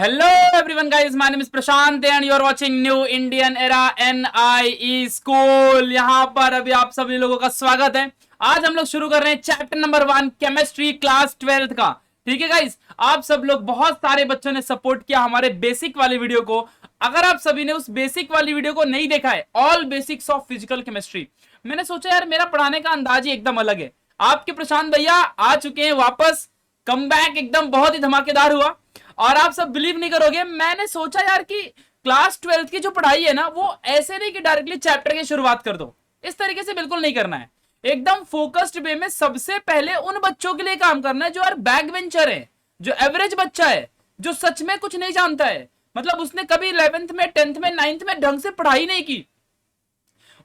Hello everyone guys, my name is Prashant and you are watching new Indian era NIE school. यहाँ पर अभी आप सभी लोगों का स्वागत है। आज हम लोग शुरू कर रहे हैं chapter number 1 chemistry class 12th का। ठीक है गाइस, आप सब लोग बहुत सारे बच्चों ने सपोर्ट किया हमारे बेसिक वाली वीडियो को। अगर आप सभी ने उस बेसिक वाली वीडियो को नहीं देखा है, all basics of physical chemistry, मैंने सोचा यार मेरा पढ़ाने का अंदाज ही एकदम अलग है। आपके प्रशांत भैया आ चुके हैं वापस, कम बैक एकदम बहुत ही धमाकेदार हुआ। और आप सब बिलीव नहीं करोगे, मैंने सोचा यार कि क्लास 12th की जो पढ़ाई है ना, वो ऐसे नहीं कि डायरेक्टली चैप्टर की शुरुआत कर दो, इस तरीके से बिल्कुल नहीं करना है। एकदम फोकस्ड वे में सबसे पहले उन बच्चों के लिए काम करना है जो यार बैक बेंचर है, जो एवरेज बच्चा है, जो सच में कुछ नहीं जानता है, मतलब उसने कभी 11th में 10th में 9th में ढंग से पढ़ाई नहीं की।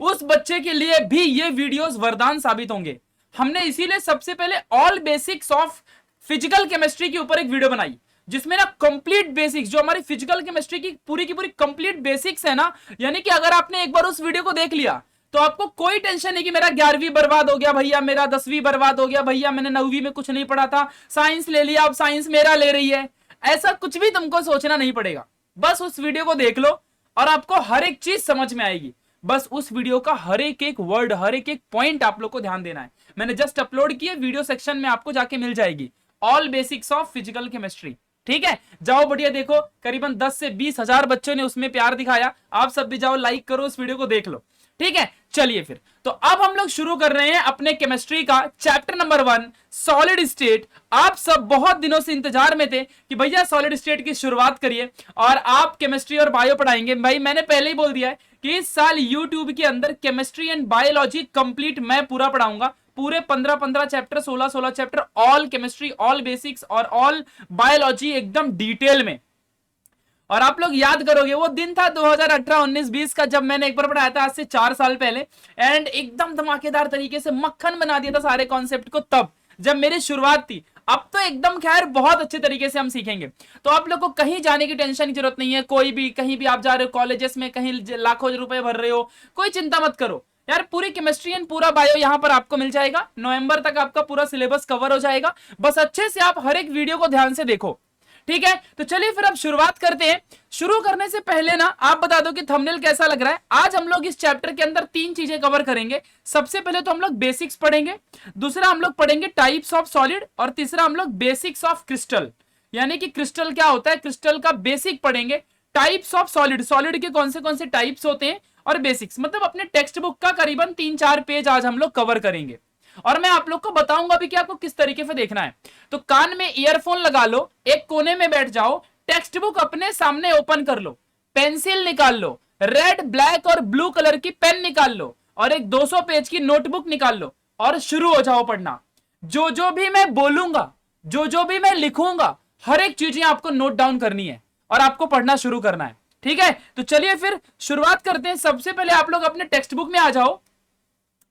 उस बच्चे के लिए भी ये वीडियोस वरदान साबित होंगे। हमने इसीलिए सबसे पहले all basics of physical chemistry के ऊपर एक वीडियो बनाई, जिसमें ना कंप्लीट बेसिक्स, जो हमारी फिजिकल केमिस्ट्री की पूरी कंप्लीट बेसिक्स है ना, यानी कि अगर आपने एक बार उस वीडियो को देख लिया तो आपको कोई टेंशन नहीं कि मेरा 11वीं बर्बाद हो गया भैया, मेरा 10वीं बर्बाद हो गया भैया, मैंने 9वीं में कुछ नहीं पढ़ा था, साइंस ले लिया, अब साइंस मेरा ले रही है। ऐसा कुछ भी तुमको सोचना नहीं पड़ेगा। बस उस वीडियो को देख लो और आपको हर एक चीज समझ में आएगी। बस उस वीडियो का हर एक वर्ड, हर एक पॉइंट आप लोग को ध्यान देना है। मैंने जस्ट अपलोड किए, वीडियो सेक्शन में आपको जाके मिल जाएगी all basics of physical chemistry. ठीक है, जाओ बढ़िया देखो। करीबन 10 से 20 हजार बच्चों ने उसमें प्यार दिखाया। आप सब भी जाओ, लाइक करो, उस वीडियो को देख लो। ठीक है, चलिए फिर तो अब हम लोग शुरू कर रहे हैं अपने केमिस्ट्री का चैप्टर नंबर 1 सॉलिड स्टेट। आप सब बहुत दिनों से इंतजार में थे कि भैया सॉलिड स्टेट की शुरुआत करिए और आप केमिस्ट्री और बायो पढ़ाएंगे। भाई मैंने पहले ही बोल दिया है कि इस साल यूट्यूब के अंदर केमिस्ट्री एंड बायोलॉजी कंप्लीट मैं पूरा पढ़ाऊंगा। पूरे 15-15 chapter, 16-16 chapter, all chemistry, all basics और ऑल बायोलॉजी एकदम डिटेल में। और आप लोग याद करोगे वो दिन था 2018, 19, 20 का, जब मैंने एक बार पढ़ाया था आज से 4 साल पहले, एंड एकदम धमाकेदार तरीके से मक्खन बना दिया था सारे कॉन्सेप्ट को, तब जब मेरी शुरुआत थी। अब तो एकदम खैर बहुत अच्छे तरीके से हम सीखेंगे। तो आप लोग को कहीं जाने की टेंशन की जरूरत नहीं है। कोई भी कहीं भी आप जा रहे हो, कॉलेजेस में कहीं लाखों रुपए भर रहे हो, कोई चिंता मत करो यार। पूरी केमिस्ट्री एंड पूरा बायो यहाँ पर आपको मिल जाएगा। नवंबर तक आपका पूरा सिलेबस कवर हो जाएगा। बस अच्छे से आप हर एक वीडियो को ध्यान से देखो। ठीक है, तो चलिए फिर अब शुरुआत करते हैं। शुरू करने से पहले ना आप बता दो कि थंबनेल कैसा लग रहा है। आज हम लोग इस चैप्टर के अंदर 3 चीजें कवर करेंगे। सबसे पहले तो हम लोग बेसिक्स पढ़ेंगे, दूसरा हम लोग पढ़ेंगे टाइप्स ऑफ सॉलिड, और तीसरा हम लोग बेसिक्स ऑफ क्रिस्टल, यानी कि क्रिस्टल क्या होता है, क्रिस्टल का बेसिक पढ़ेंगे। टाइप्स ऑफ सॉलिड, सॉलिड के कौन से टाइप्स होते हैं, और बेसिक्स, मतलब अपने टेक्स्ट बुक का करीबन 3-4 पेज आज हम लोग कवर करेंगे। और मैं आप लोग को बताऊंगा भी कि आपको किस तरीके से देखना है। तो कान में ईयरफोन लगा लो, एक कोने में बैठ जाओ, टेक्स्ट बुक अपने सामने ओपन कर लो, पेंसिल निकाल लो, रेड, ब्लैक और ब्लू कलर की पेन निकाल लो, और एक 200 पेज की नोटबुक निकाल लो और शुरू हो जाओ पढ़ना। जो जो भी मैं बोलूंगा, जो जो भी मैं लिखूंगा, हर एक चीजें आपको नोट डाउन करनी है और आपको पढ़ना शुरू करना है। ठीक है, तो चलिए फिर शुरुआत करते हैं। सबसे पहले आप लोग अपने टेक्स्ट बुक में आ जाओ।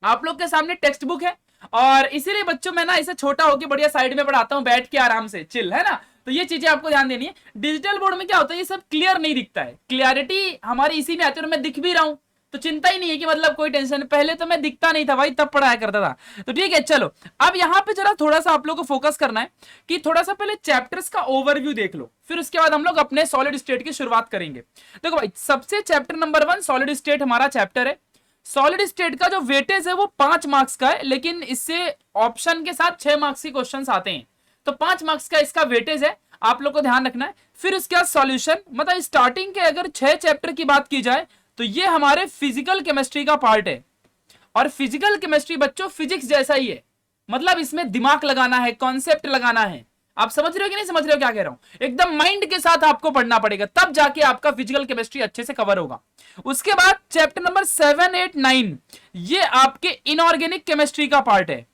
आप लोग के सामने टेक्स्ट बुक है, और इसीलिए बच्चों में ना इसे छोटा होकर बढ़िया साइड में पढ़ाता हूं, बैठ के आराम से, चिल, है ना। तो ये चीजें आपको ध्यान देनी है। डिजिटल बोर्ड में क्या होता है, ये सब क्लियर नहीं दिखता है, क्लियरिटी हमारी इसी में आती है। और मैं दिख भी रहा हूं तो चिंता ही नहीं है कि मतलब कोई टेंशन। पहले तो मैं दिखता नहीं था भाई, तब पढ़ाया करता था। तो ठीक है, चलो अब यहाँ पे जरा थोड़ा सा आप लोग को फोकस करना है कि थोड़ा सा पहले चैप्टर्स का ओवरव्यू देख लो, फिर उसके बाद हम लोग अपने सॉलिड स्टेट की शुरुआत करेंगे। देखो भाई, सबसे चैप्टर नंबर 1 सॉलिड स्टेट हमारा चैप्टर है। सॉलिड स्टेट का जो वेटेज है वो 5 मार्क्स का है, लेकिन इससे ऑप्शन के साथ 6 मार्क्स के क्वेश्चन आते हैं। तो 5 मार्क्स का इसका वेटेज है, आप लोग को ध्यान रखना है। फिर उसके बाद सॉल्यूशन, मतलब स्टार्टिंग के अगर 6 चैप्टर की बात की जाए तो ये हमारे फिजिकल केमिस्ट्री का पार्ट है। और फिजिकल केमिस्ट्री बच्चों फिजिक्स जैसा ही है, मतलब इसमें दिमाग लगाना है, कॉन्सेप्ट लगाना है। आप समझ रहे हो कि नहीं समझ रहे हो क्या कह रहा हूं? एकदम माइंड के साथ आपको पढ़ना पड़ेगा, तब जाके आपका फिजिकल केमिस्ट्री अच्छे से कवर होगा। उसके बाद चैप्टर नंबर 7, 8, 9 ये आपके इनऑर्गेनिक केमिस्ट्री का पार्ट है।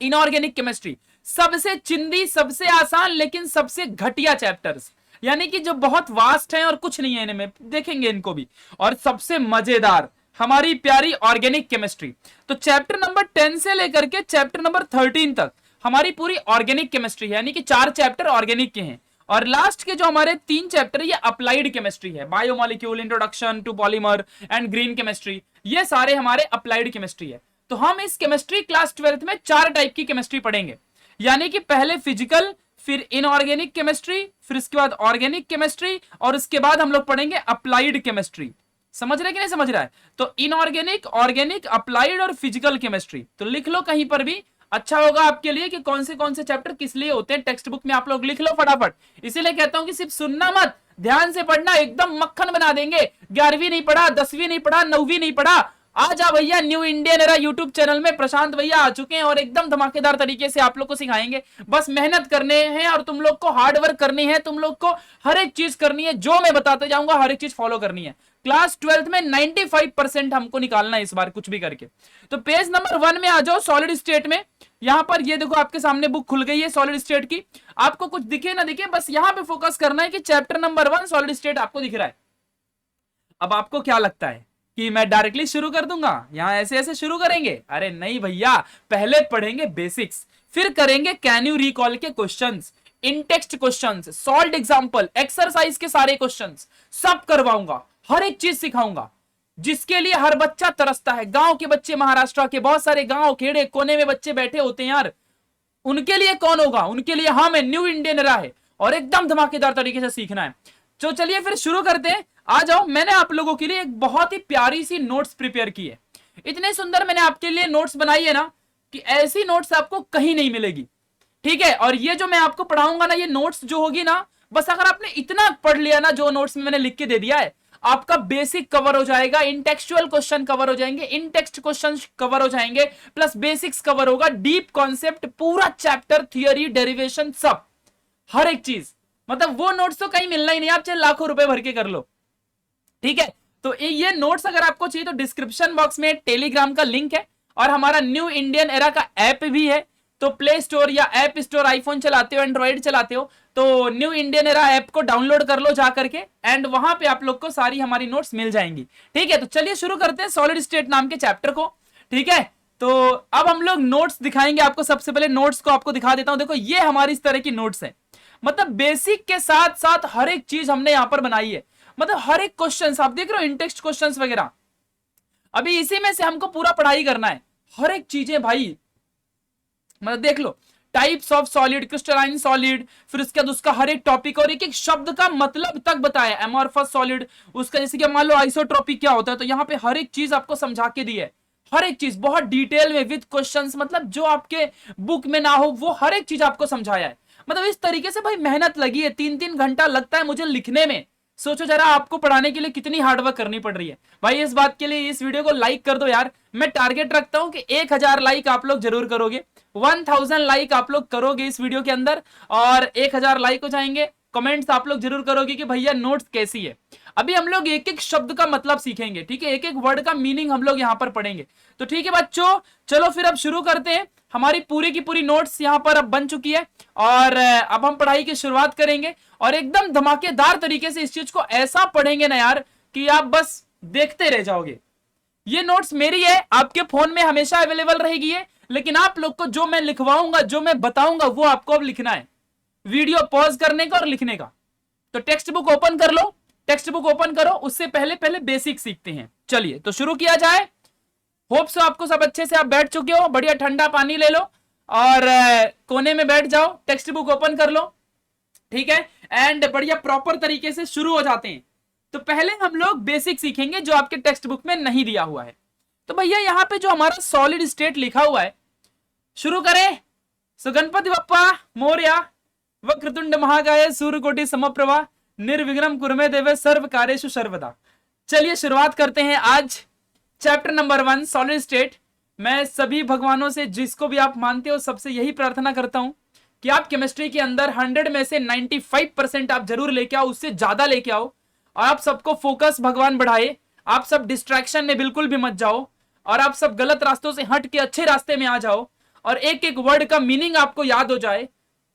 इनऑर्गेनिक केमिस्ट्री सबसे चिंदी, सबसे आसान, लेकिन सबसे घटिया चैप्टर्स, यानी कि जो बहुत वास्ट है और कुछ नहीं है इनमें, देखेंगे इनको भी। और सबसे मजेदार हमारी प्यारी ऑर्गेनिक केमिस्ट्री। तो चैप्टर नंबर 10 से लेकर के चैप्टर नंबर 13 तक हमारी पूरी ऑर्गेनिक केमिस्ट्री है, यानी कि 4 चैप्टर ऑर्गेनिक के हैं। और लास्ट के जो हमारे 3 चैप्टर ये अप्लाइड केमिस्ट्री है, biomolecule, introduction to polymer and green chemistry, ये सारे हमारे अप्लाइड केमिस्ट्री है। तो हम इस केमिस्ट्री क्लास 12th में 4 टाइप की केमिस्ट्री पढ़ेंगे, यानी कि पहले फिजिकल, फिर इनऑर्गेनिक केमिस्ट्री, फिर उसके बाद ऑर्गेनिक केमिस्ट्री, और उसके बाद हम लोग पढ़ेंगे अप्लाइड केमिस्ट्री। समझ रहे कि नहीं समझ रहा है? तो इनऑर्गेनिक, ऑर्गेनिक, अप्लाइड और फिजिकल केमिस्ट्री। तो लिख लो कहीं पर भी, अच्छा होगा आपके लिए कि कौन से चैप्टर किस लिए होते हैं। टेक्स्ट बुक में आप लोग लिख लो फटाफट। इसीलिए कहता हूं कि सिर्फ सुनना मत, ध्यान से पढ़ना, एकदम मक्खन बना देंगे। 11वीं नहीं पढ़ा, 10वीं नहीं पढ़ा, 9वीं नहीं पढ़ा, आ जा भैया, new Indian era YouTube channel में प्रशांत भैया आ चुके हैं और एकदम धमाकेदार तरीके से आप लोग को सिखाएंगे। बस मेहनत करने हैं और तुम लोग को हार्ड वर्क करनी है, तुम लोग को हर एक चीज करनी है, जो मैं बताते जाऊंगा हर एक चीज फॉलो करनी है। क्लास 12th में 95% हमको निकालना है इस बार कुछ भी करके। तो पेज नंबर 1 में आ जाओ, सॉलिड स्टेट में। यहां पर ये देखो आपके सामने बुक खुल गई है सॉलिड स्टेट की। आपको कुछ दिखे ना दिखे, बस यहां पे फोकस करना है कि चैप्टर नंबर 1 सॉलिड स्टेट आपको दिख रहा है। अब आपको क्या लगता है कि मैं डायरेक्टली शुरू कर दूंगा, यहां ऐसे ऐसे शुरू करेंगे? अरे नहीं भैया, पहले पढ़ेंगे बेसिक्स, फिर करेंगे कैन यू रिकॉल के questions, in text questions, solved example, exercise के सारे क्वेश्चंस सब करवाऊंगा, हर एक चीज सिखाऊंगा जिसके लिए हर बच्चा तरसता है। गांव के बच्चे, महाराष्ट्र के बहुत सारे गांव खेड़े कोने में बच्चे बैठे होते हैं यार, उनके लिए कौन होगा? उनके लिए हम है, न्यू इंडियन एरा है, और एकदम धमाकेदार तरीके से सीखना है। तो चलिए फिर शुरू करते हैं। आ जाओ, मैंने आप लोगों के लिए एक बहुत ही प्यारी सी नोट्स प्रिपेयर की है। इतने सुंदर मैंने आपके लिए नोट्स बनाई है ना कि ऐसी नोट्स आपको कहीं नहीं मिलेगी, ठीक है? और ये जो मैं आपको पढ़ाऊंगा ना, ये नोट्स जो होगी ना, बस अगर आपने इतना पढ़ लिया ना जो नोट्स में मैंने लिख के दे दिया है, आपका बेसिक कवर हो जाएगा, इंटेक्चुअल क्वेश्चन कवर हो जाएंगे, इन टेक्स्ट क्वेश्चन कवर हो जाएंगे, प्लस बेसिक्स कवर होगा, डीप कॉन्सेप्ट, पूरा चैप्टर, थियरी, डेरिवेशन, सब, हर एक चीज। मतलब वो नोट्स तो कहीं मिलना ही नहीं, आप चाहे लाखों रुपए भर के कर लो, ठीक है? तो ये नोट्स अगर आपको चाहिए तो डिस्क्रिप्शन बॉक्स में टेलीग्राम का लिंक है, और हमारा न्यू इंडियन एरा का ऐप भी है। तो प्ले स्टोर या ऐप स्टोर, आईफोन चलाते हो, एंड्रॉइड चलाते हो, तो न्यू इंडियन एरा ऐप को डाउनलोड कर लो जा करके, एंड वहां पे आप लोग को सारी हमारी नोट्स मिल जाएंगी, ठीक है? तो चलिए शुरू करते हैं सॉलिड स्टेट नाम के चैप्टर को, ठीक है? तो अब हम लोग नोट्स दिखाएंगे आपको। सबसे पहले नोट्स को आपको दिखा देता हूं। देखो ये हमारी इस तरह की नोट्स है, मतलब बेसिक के साथ साथ हर एक चीज हमने यहां पर बनाई है। मतलब हर एक क्वेश्चन आप देख रहे हो, इंटेक्स्ट क्वेश्चंस वगैरह, अभी इसी में से हमको पूरा पढ़ाई करना है, हर एक चीजें भाई। मतलब देख लो, types of solid, crystalline solid, फिर उसके बाद उसका हर एक टॉपिक और एक एक शब्द का मतलब तक बताया। एमॉर्फस सॉलिड, उसका जैसे कि मान लो आइसोट्रोपिक क्या होता है, तो यहाँ पे हर एक चीज आपको समझा के दी है, हर एक चीज बहुत डिटेल में विद क्वेश्चंस, मतलब जो आपके बुक में ना हो वो हर एक चीज आपको समझाया है। मतलब इस तरीके से भाई मेहनत लगी है, 3-3 घंटा लगता है मुझे लिखने में। सोचो जरा आपको पढ़ाने के लिए कितनी हार्डवर्क करनी पड़ रही है भाई। इस बात के लिए इस वीडियो को लाइक कर दो यार। मैं टारगेट रखता हूं कि 1000 लाइक आप लोग जरूर करोगे, 1000 लाइक आप लोग करोगे इस वीडियो के अंदर, और 1000 लाइक हो जाएंगे। कमेंट्स आप लोग जरूर करोगे कि भैया नोट्स कैसी है। अभी हम लोग एक एक शब्द का मतलब सीखेंगे, ठीक है? एक एक वर्ड का मीनिंग हम लोग यहाँ पर पढ़ेंगे। तो ठीक है बच्चों, चलो फिर अब शुरू करते हैं। हमारी पूरी की पूरी नोट्स यहाँ पर अब बन चुकी है, और अब हम पढ़ाई की शुरुआत करेंगे, और एकदम धमाकेदार तरीके से इस चीज को ऐसा पढ़ेंगे ना यार कि आप बस देखते रह जाओगे। ये नोट्स मेरी है, आपके फोन में हमेशा अवेलेबल रहेगी है, लेकिन आप लोग को जो मैं लिखवाऊंगा, जो मैं बताऊंगा, वो आपको अब लिखना है, वीडियो पॉज करने का और लिखने का। तो टेक्स्ट बुक ओपन कर लो, टेक्स्ट बुक ओपन करो, उससे पहले पहले बेसिक सीखते हैं। चलिए तो शुरू किया जाए। होप सो आपको सब अच्छे से आप बैठ चुके हो, बढ़िया ठंडा पानी ले लो और कोने में बैठ जाओ, टेक्स्ट बुक ओपन कर लो, ठीक है? एंड बढ़िया प्रॉपर तरीके से शुरू हो जाते हैं। तो पहले हम लोग बेसिक सीखेंगे जो आपके टेक्स्ट बुक में नहीं दिया हुआ है। तो भैया यहाँ पे जो हमारा सॉलिड स्टेट लिखा हुआ है, शुरू करें। सो गणपति बप्पा मोरया, वक्रतुंड महाकाय, सूर्यकोटि समप्रभा, निर्विघ्नं कुरुमे देवे, सर्व कार्येषु सर्वदा। चलिए शुरुआत करते हैं आज चैप्टर नंबर 1 सॉलिड स्टेट। मैं सभी भगवानों से, जिसको भी आप मानते हो, सबसे यही प्रार्थना करता हूं कि आप केमिस्ट्री के अंदर 100 में से 95% आप जरूर लेके आओ, उससे ज्यादा लेके आओ, और आप सबको फोकस भगवान बढ़ाए, आप सब डिस्ट्रैक्शन में बिल्कुल भी मत जाओ, और आप सब गलत रास्तों से हट के अच्छे रास्ते में आ जाओ, और एक एक वर्ड का मीनिंग आपको याद हो जाए,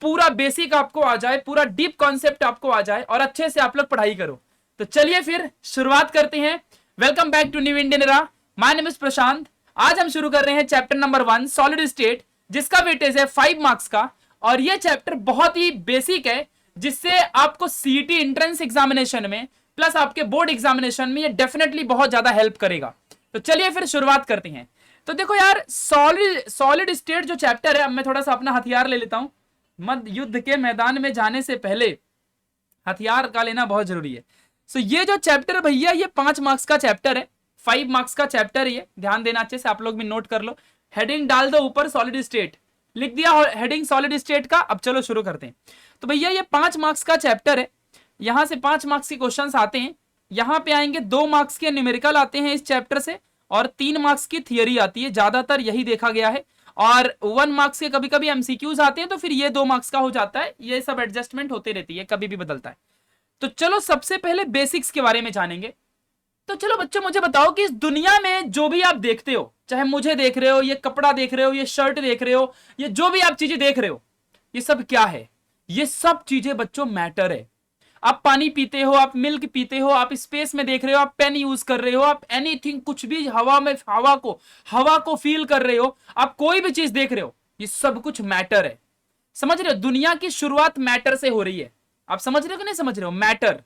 पूरा बेसिक आपको आ जाए, पूरा डीप कॉन्सेप्ट आपको आ जाए, और अच्छे से आप लोग पढ़ाई करो। तो चलिए फिर शुरुआत करते हैं। Welcome back to New Indian Era, my name is Prashant. आज हम शुरू कर रहे हैं चैप्टर नंबर 1 सॉलिड स्टेट, जिसका वेटेज है 5 मार्क्स का, और ये चैप्टर बहुत ही बेसिक है, जिससे आपको सीईटी एंट्रेंस एग्जामिनेशन में प्लस आपके बोर्ड एग्जामिनेशन में ये डेफिनेटली बहुत ज्यादा हेल्प करेगा। तो चलिए फिर शुरुआत करते हैं। तो देखो यार, सॉलिड स्टेट जो चैप्टर है, अब मैं थोड़ा सा अपना हथियार ले लेता हूं, मध्य युद्ध के मैदान में जाने से पहले हथियार का लेना बहुत जरूरी है। सो ये जो चैप्टर भैया ये 5 मार्क्स का चैप्टर है, 5 मार्क्स का चैप्टर है, ध्यान देना अच्छे से, आप लोग भी नोट कर लो। हेडिंग डाल दो ऊपर सॉलिड स्टेट, लिख दिया हेडिंग सॉलिड स्टेट का। अब चलो शुरू करते हैं। तो भैया ये 5 मार्क्स का चैप्टर है, यहां से 5 मार्क्स के क्वेश्चंस आते हैं। यहां पे आएंगे 2 मार्क्स के न्यूमेरिकल आते हैं इस चैप्टर से, और 3 मार्क्स की थियोरी आती है, ज्यादातर यही देखा गया है। और 1 मार्क्स के कभी कभी एमसीक्यूज आते हैं, तो फिर ये 2 मार्क्स का हो जाता है। ये सब एडजस्टमेंट होते रहती है, कभी भी बदलता है। तो चलो सबसे पहले बेसिक्स के बारे में जानेंगे। तो चलो बच्चों मुझे बताओ कि इस दुनिया में जो भी आप देखते हो, चाहे मुझे देख रहे हो, ये कपड़ा देख रहे हो, ये शर्ट देख रहे हो, ये जो भी आप चीजें देख रहे हो, ये सब क्या है? ये सब चीजें बच्चों मैटर है। आप पानी पीते हो, आप मिल्क पीते हो, आप स्पेस में देख रहे हो, आप पेन यूज कर रहे हो, आप एनीथिंग, कुछ भी हवा में, हवा को फील कर रहे हो, आप कोई भी चीज देख रहे हो, ये सब कुछ मैटर है। समझ रहे हो? दुनिया की शुरुआत मैटर से हो रही है। आप समझ रहे हो कि नहीं समझ रहे हो? मैटर।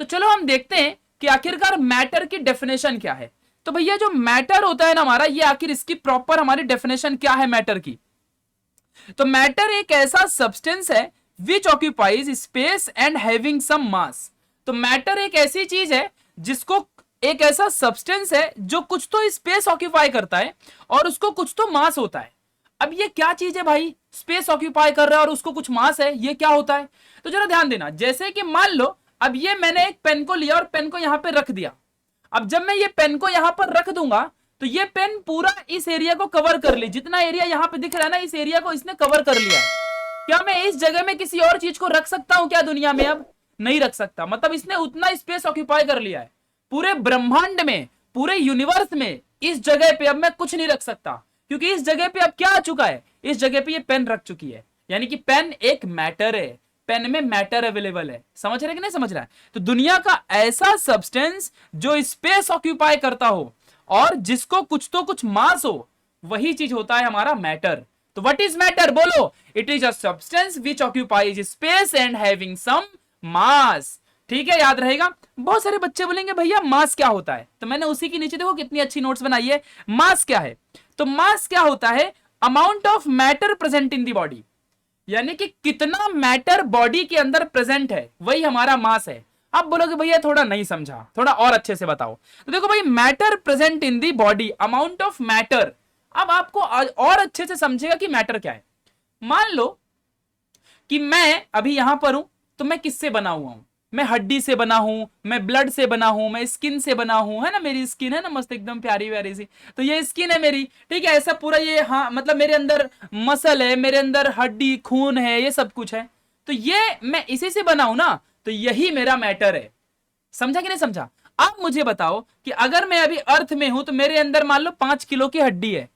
तो चलो हम देखते हैं कि आखिरकार मैटर की डेफिनेशन क्या है। तो भैया जो मैटर होता है ना हमारा, ये आखिर इसकी प्रॉपर हमारी डेफिनेशन क्या है मैटर की? तो मैटर एक ऐसा सब्सटेंस है which occupies space and having some mass. तो मैटर एक ऐसी चीज है जिसको, एक ऐसा सब्सटेंस है जो कुछ तो स्पेस ऑक्यूपाई करता है और उसको कुछ तो मास होता है। अब ये क्या चीज है भाई? स्पेस ऑक्यूपाई कर रहा है और उसको कुछ मास है, ये क्या होता है? तो जरा ध्यान देना, जैसे कि मान लो अब ये मैंने एक पेन को लिया और पेन को यहां पे रख दिया। अब जब मैं ये पेन को यहां पर रख दूंगा तो ये पेन पूरा इस एरिया को कवर कर ली, जितना एरिया यहां पे दिख रहा है ना, इस एरिया को इसने कवर कर लिया है। क्या मैं इस जगह में किसी और चीज को रख सकता हूं क्या दुनिया में? अब नहीं रख सकता। मतलब इसने उतना स्पेस ऑक्यूपाई कर लिया है पूरे ब्रह्मांड में, पूरे यूनिवर्स में। इस जगह पे अब मैं कुछ नहीं रख सकता, क्योंकि इस जगह पे अब क्या आ चुका है? इस जगह पे ये पेन रख चुकी है। यानी कि पेन एक मैटर है, पेन में मैटर अवेलेबल है। समझ रहे कि नहीं समझ रहा है? तो दुनिया का ऐसा सब्सटेंस जो स्पेस ऑक्यूपाई करता हो और जिसको कुछ तो कुछ मास हो, वही चीज होता है हमारा मैटर। तो व्हाट इज मैटर? बोलो। It is a substance which occupies space and having some mass. ठीक है, याद रहेगा। बहुत सारे बच्चे बोलेंगे भैया मास क्या होता है? तो मैंने उसी के नीचे देखो कितनी अच्छी नोट्स बनाई है। मास क्या है? तो मास क्या होता है? Amount of matter present in the body. यानी कि कितना मैटर बॉडी के अंदर प्रेजेंट है, वही हमारा मास है। आप बोलोगे भैया थोड़ा नहीं समझा, थोड़ा और अच्छे से बताओ। तो देखो भाई, matter present in the body, amount of matter. अब आपको और अच्छे से समझेगा कि मैटर क्या है। मान लो कि मैं अभी यहां पर हूं, तो मैं किससे बना हुआ हूं? मैं हड्डी से बना हूं, मैं ब्लड से बना हूं, मैं स्किन से बना हूं, है ना? मेरी स्किन है ना मस्त एकदम प्यारी व्यारी सी, तो ये स्किन है मेरी। ठीक है, ऐसा पूरा ये, हाँ मतलब मेरे अंदर मसल है, मेरे अंदर हड्डी खून है, ये सब कुछ है। तो ये मैं इसी से बना हूं ना, तो यही मेरा मैटर है। समझा कि नहीं समझा? आप मुझे बताओ कि अगर मैं अभी अर्थ में हूं तो मेरे अंदर मान लो 5 किलो की हड्डी है,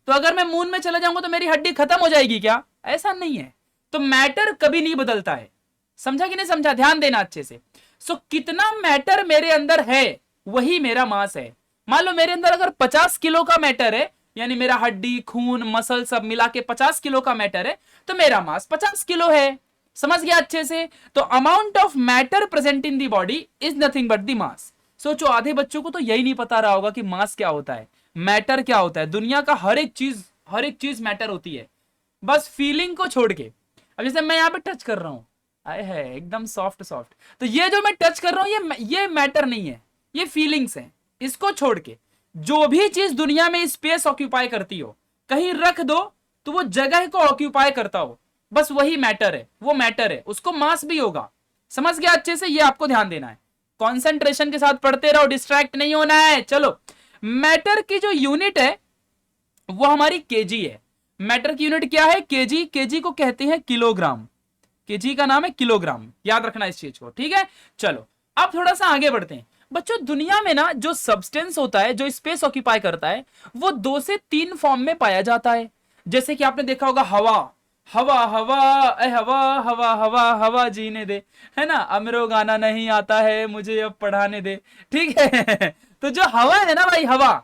तो अगर मैं मून में चला जाऊंगा तो मेरी हड्डी खत्म हो जाएगी क्या? ऐसा नहीं है। तो मैटर कभी नहीं बदलता है। समझा कि नहीं समझा? ध्यान देना अच्छे से। सो कितना मैटर मेरे अंदर है, वही मेरा मास है। मान लो मेरे अंदर अगर 50 किलो का मैटर है, यानी मेरा हड्डी खून मसल सब मिला के 50 किलो का मैटर है, तो मेरा मास 50 किलो है। समझ गया अच्छे से? तो amount of matter present in the body is nothing but the mass. सोचो, आधे बच्चों को तो यही नहीं पता रहा होगा कि मास क्या होता है, मैटर क्या होता है। दुनिया का हर एक चीज मैटर होती है, बस फीलिंग को छोड़ के। अब जैसे मैं यहाँ पे टच कर रहा हूं, आए है एकदम सॉफ्ट सॉफ्ट, तो ये जो मैं टच कर रहा हूं ये मैटर नहीं है, ये फीलिंग्स हैं। इसको छोड़ के जो भी चीज दुनिया में स्पेस ऑक्यूपाई करती हो, कहीं रख दो तो वो जगह को ऑक्यूपाई करता हो, बस वही मैटर है, वो मैटर है, उसको मास भी होगा। समझ गया अच्छे से? ये आपको ध्यान देना है, कॉन्सेंट्रेशन के साथ पढ़ते रहो, डिस्ट्रैक्ट नहीं होना है। चलो, मैटर की जो यूनिट है वो हमारी केजी है। मैटर की यूनिट क्या है? केजी। केजी को कहते हैं किलोग्राम। केजी का नाम है किलोग्राम, याद रखना इस चीज को। ठीक है, चलो अब थोड़ा सा आगे बढ़ते हैं। बच्चों, दुनिया में ना जो सब्सटेंस होता है, जो स्पेस ऑक्यूपाई करता है, वो 2 से 3 फॉर्म में पाया जाता है। जैसे कि आपने देखा होगा हवा, हवा हवा ए हवा हवा हवा हवा जीने दे, है ना? अमरो गाना नहीं आता है मुझे अब पढ़ाने दे। ठीक है तो जो हवा है ना भाई, हवा,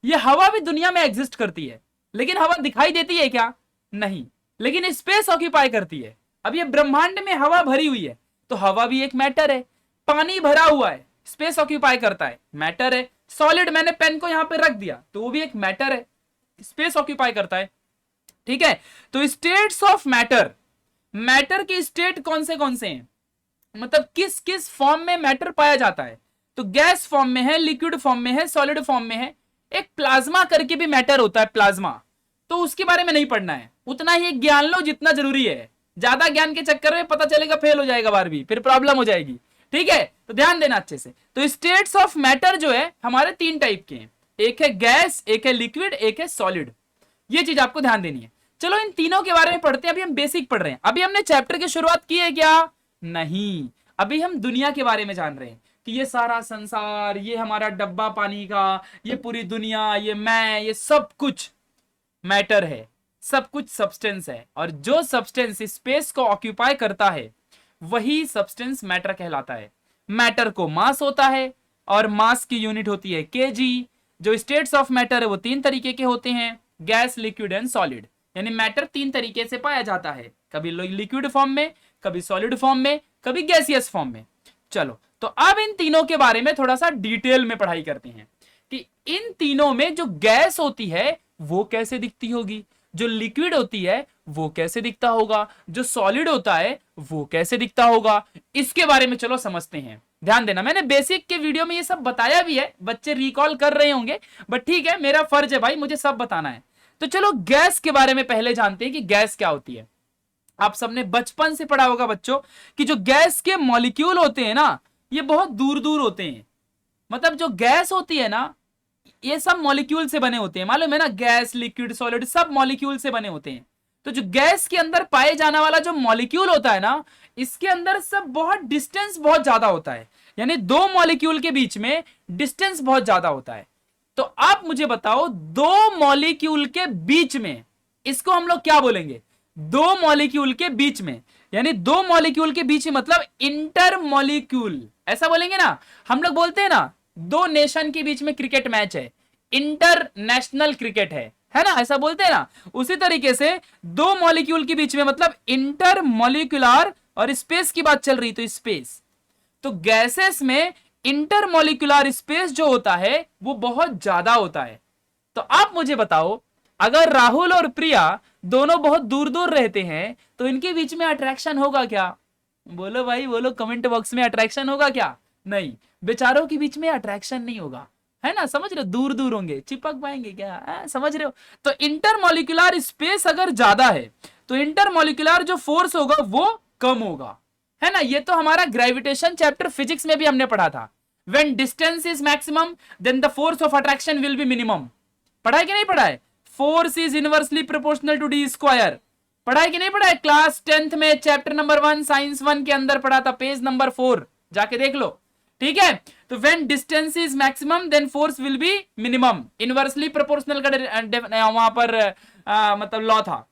ये हवा भी दुनिया में एग्जिस्ट करती है, लेकिन हवा दिखाई देती है क्या? नहीं, लेकिन स्पेस ऑक्यूपाई करती है। अब ये ब्रह्मांड में हवा भरी हुई है, तो हवा भी एक मैटर है। पानी भरा हुआ है, स्पेस ऑक्यूपाई करता है, मैटर है। सॉलिड, मैंने पेन को यहां पे रख दिया, तो वो भी एक मैटर है, स्पेस ऑक्यूपाई करता है। ठीक है, तो स्टेट्स ऑफ मैटर, मैटर के स्टेट कौन से हैं, मतलब किस किस फॉर्म में मैटर पाया जाता है। तो गैस फॉर्म में है, लिक्विड फॉर्म में है, सॉलिड फॉर्म में है। एक प्लाज्मा करके भी मैटर होता है, प्लाज्मा, तो उसके बारे में नहीं पढ़ना है, उतना ही ज्ञान लो जितना जरूरी है। ज्यादा ज्ञान के चक्कर में पता चलेगा फेल हो जाएगा 12वीं, फिर प्रॉब्लम हो जाएगी। ठीक है, तो ध्यान देना अच्छे से। तो स्टेट्स ऑफ मैटर जो है हमारे 3 टाइप के हैं, एक है गैस, एक है लिक्विड, एक है सॉलिड। ये चीज आपको ध्यान देनी है। चलो इन तीनों के बारे में पढ़ते हैं। अभी हम बेसिक पढ़ रहे हैं, अभी हमने चैप्टर की शुरुआत की है क्या? नहीं, अभी हम दुनिया के बारे में जान रहे हैं कि ये सारा संसार, ये हमारा डब्बा पानी का, ये पूरी दुनिया, ये मैं, ये सब कुछ मैटर है, सब कुछ सब्सटेंस है। और जो सब्सटेंस स्पेस को ऑक्यूपाई करता है वही सब्सटेंस मैटर कहलाता है। मैटर को मास होता है और मास की यूनिट होती है केजी। जो स्टेट्स ऑफ मैटर है वो 3 तरीके के होते हैं, गैस, लिक्विड एंड सॉलिड। यानी मैटर 3 तरीके से पाया जाता है, कभी लिक्विड फॉर्म में, कभी सॉलिड फॉर्म में, कभी गैसियस फॉर्म में। चलो, तो अब इन तीनों के बारे में थोड़ा सा डिटेल में पढ़ाई करते हैं कि इन तीनों में जो गैस होती है वो कैसे दिखती होगी, जो लिक्विड होती है वो कैसे दिखता होगा, जो सॉलिड होता है वो कैसे दिखता होगा। इसके बारे में चलो समझते हैं। ध्यान देना, मैंने बेसिक के वीडियो में ये सब बताया भी है, बच्चे रिकॉल कर रहे होंगे, बट ठीक है, मेरा फर्ज है भाई, मुझे सब बताना है। तो चलो गैस के बारे में पहले जानते हैं कि गैस क्या होती है। आप सबने बचपन से पढ़ा होगा बच्चों कि जो गैस के मॉलिक्यूल होते हैं ना, ये बहुत दूर दूर होते हैं। मतलब जो गैस होती है ना, ये सब मॉलिक्यूल से बने होते हैं, मालूम है ना, गैस, लिक्विड, सॉलिड सब मॉलिक्यूल से बने होते हैं। तो जो गैस के अंदर पाए जाने वाला जो मॉलिक्यूल होता है ना, इसके अंदर सब बहुत डिस्टेंस बहुत ज्यादा होता है, यानी 2 मॉलिक्यूल के बीच में डिस्टेंस बहुत ज्यादा होता है। तो आप मुझे बताओ 2 मॉलिक्यूल के बीच में, इसको हम लोग क्या बोलेंगे? 2 मॉलिक्यूल के बीच में, यानी 2 मॉलिक्यूल के बीच में मतलब इंटर मॉलिक्यूल, ऐसा बोलेंगे ना। हम लोग बोलते हैं ना 2 नेशन के बीच में क्रिकेट मैच है, इंटरनेशनल क्रिकेट है ना, ऐसा बोलते हैं ना। उसी तरीके से 2 मॉलिक्यूल के बीच में मतलब इंटर मॉलिक्यूलर, और स्पेस की बात चल रही तो स्पेस। तो गैसेस में इंटर मॉलिक्यूलर स्पेस जो होता है वो बहुत ज्यादा होता है। तो आप मुझे बताओ, अगर राहुल और प्रिया दोनों बहुत दूर दूर रहते हैं तो इनके बीच में अट्रैक्शन होगा क्या? बोलो भाई, बोलो कमेंट बॉक्स में, अट्रैक्शन होगा क्या? नहीं, बेचारों के बीच में अट्रैक्शन नहीं होगा, है ना। समझ रहे हो, दूर दूर होंगे, चिपक पाएंगे क्या? समझ रहे हो। तो इंटरमॉलिक्यूलर स्पेस अगर ज्यादा है तो इंटरमॉलिक्यूलर जो फोर्स होगा वो कम होगा, है ना। ये तो हमारा ग्रेविटेशन चैप्टर फिजिक्स में भी हमने पढ़ा था। When distance is maximum then the force of attraction will be minimum. पढ़ा है कि नहीं पढ़ा है? Force is inversely proportional to d square. पढ़ा है कि नहीं पढ़ा है? क्लास 10th में चैप्टर नंबर 1 साइंस 1 के अंदर पढ़ा था, पेज नंबर 4 जाके देख लो। ठीक है, तो when distance is maximum then force will be minimum. Inversely proportional का वहां पर मतलब लॉ था,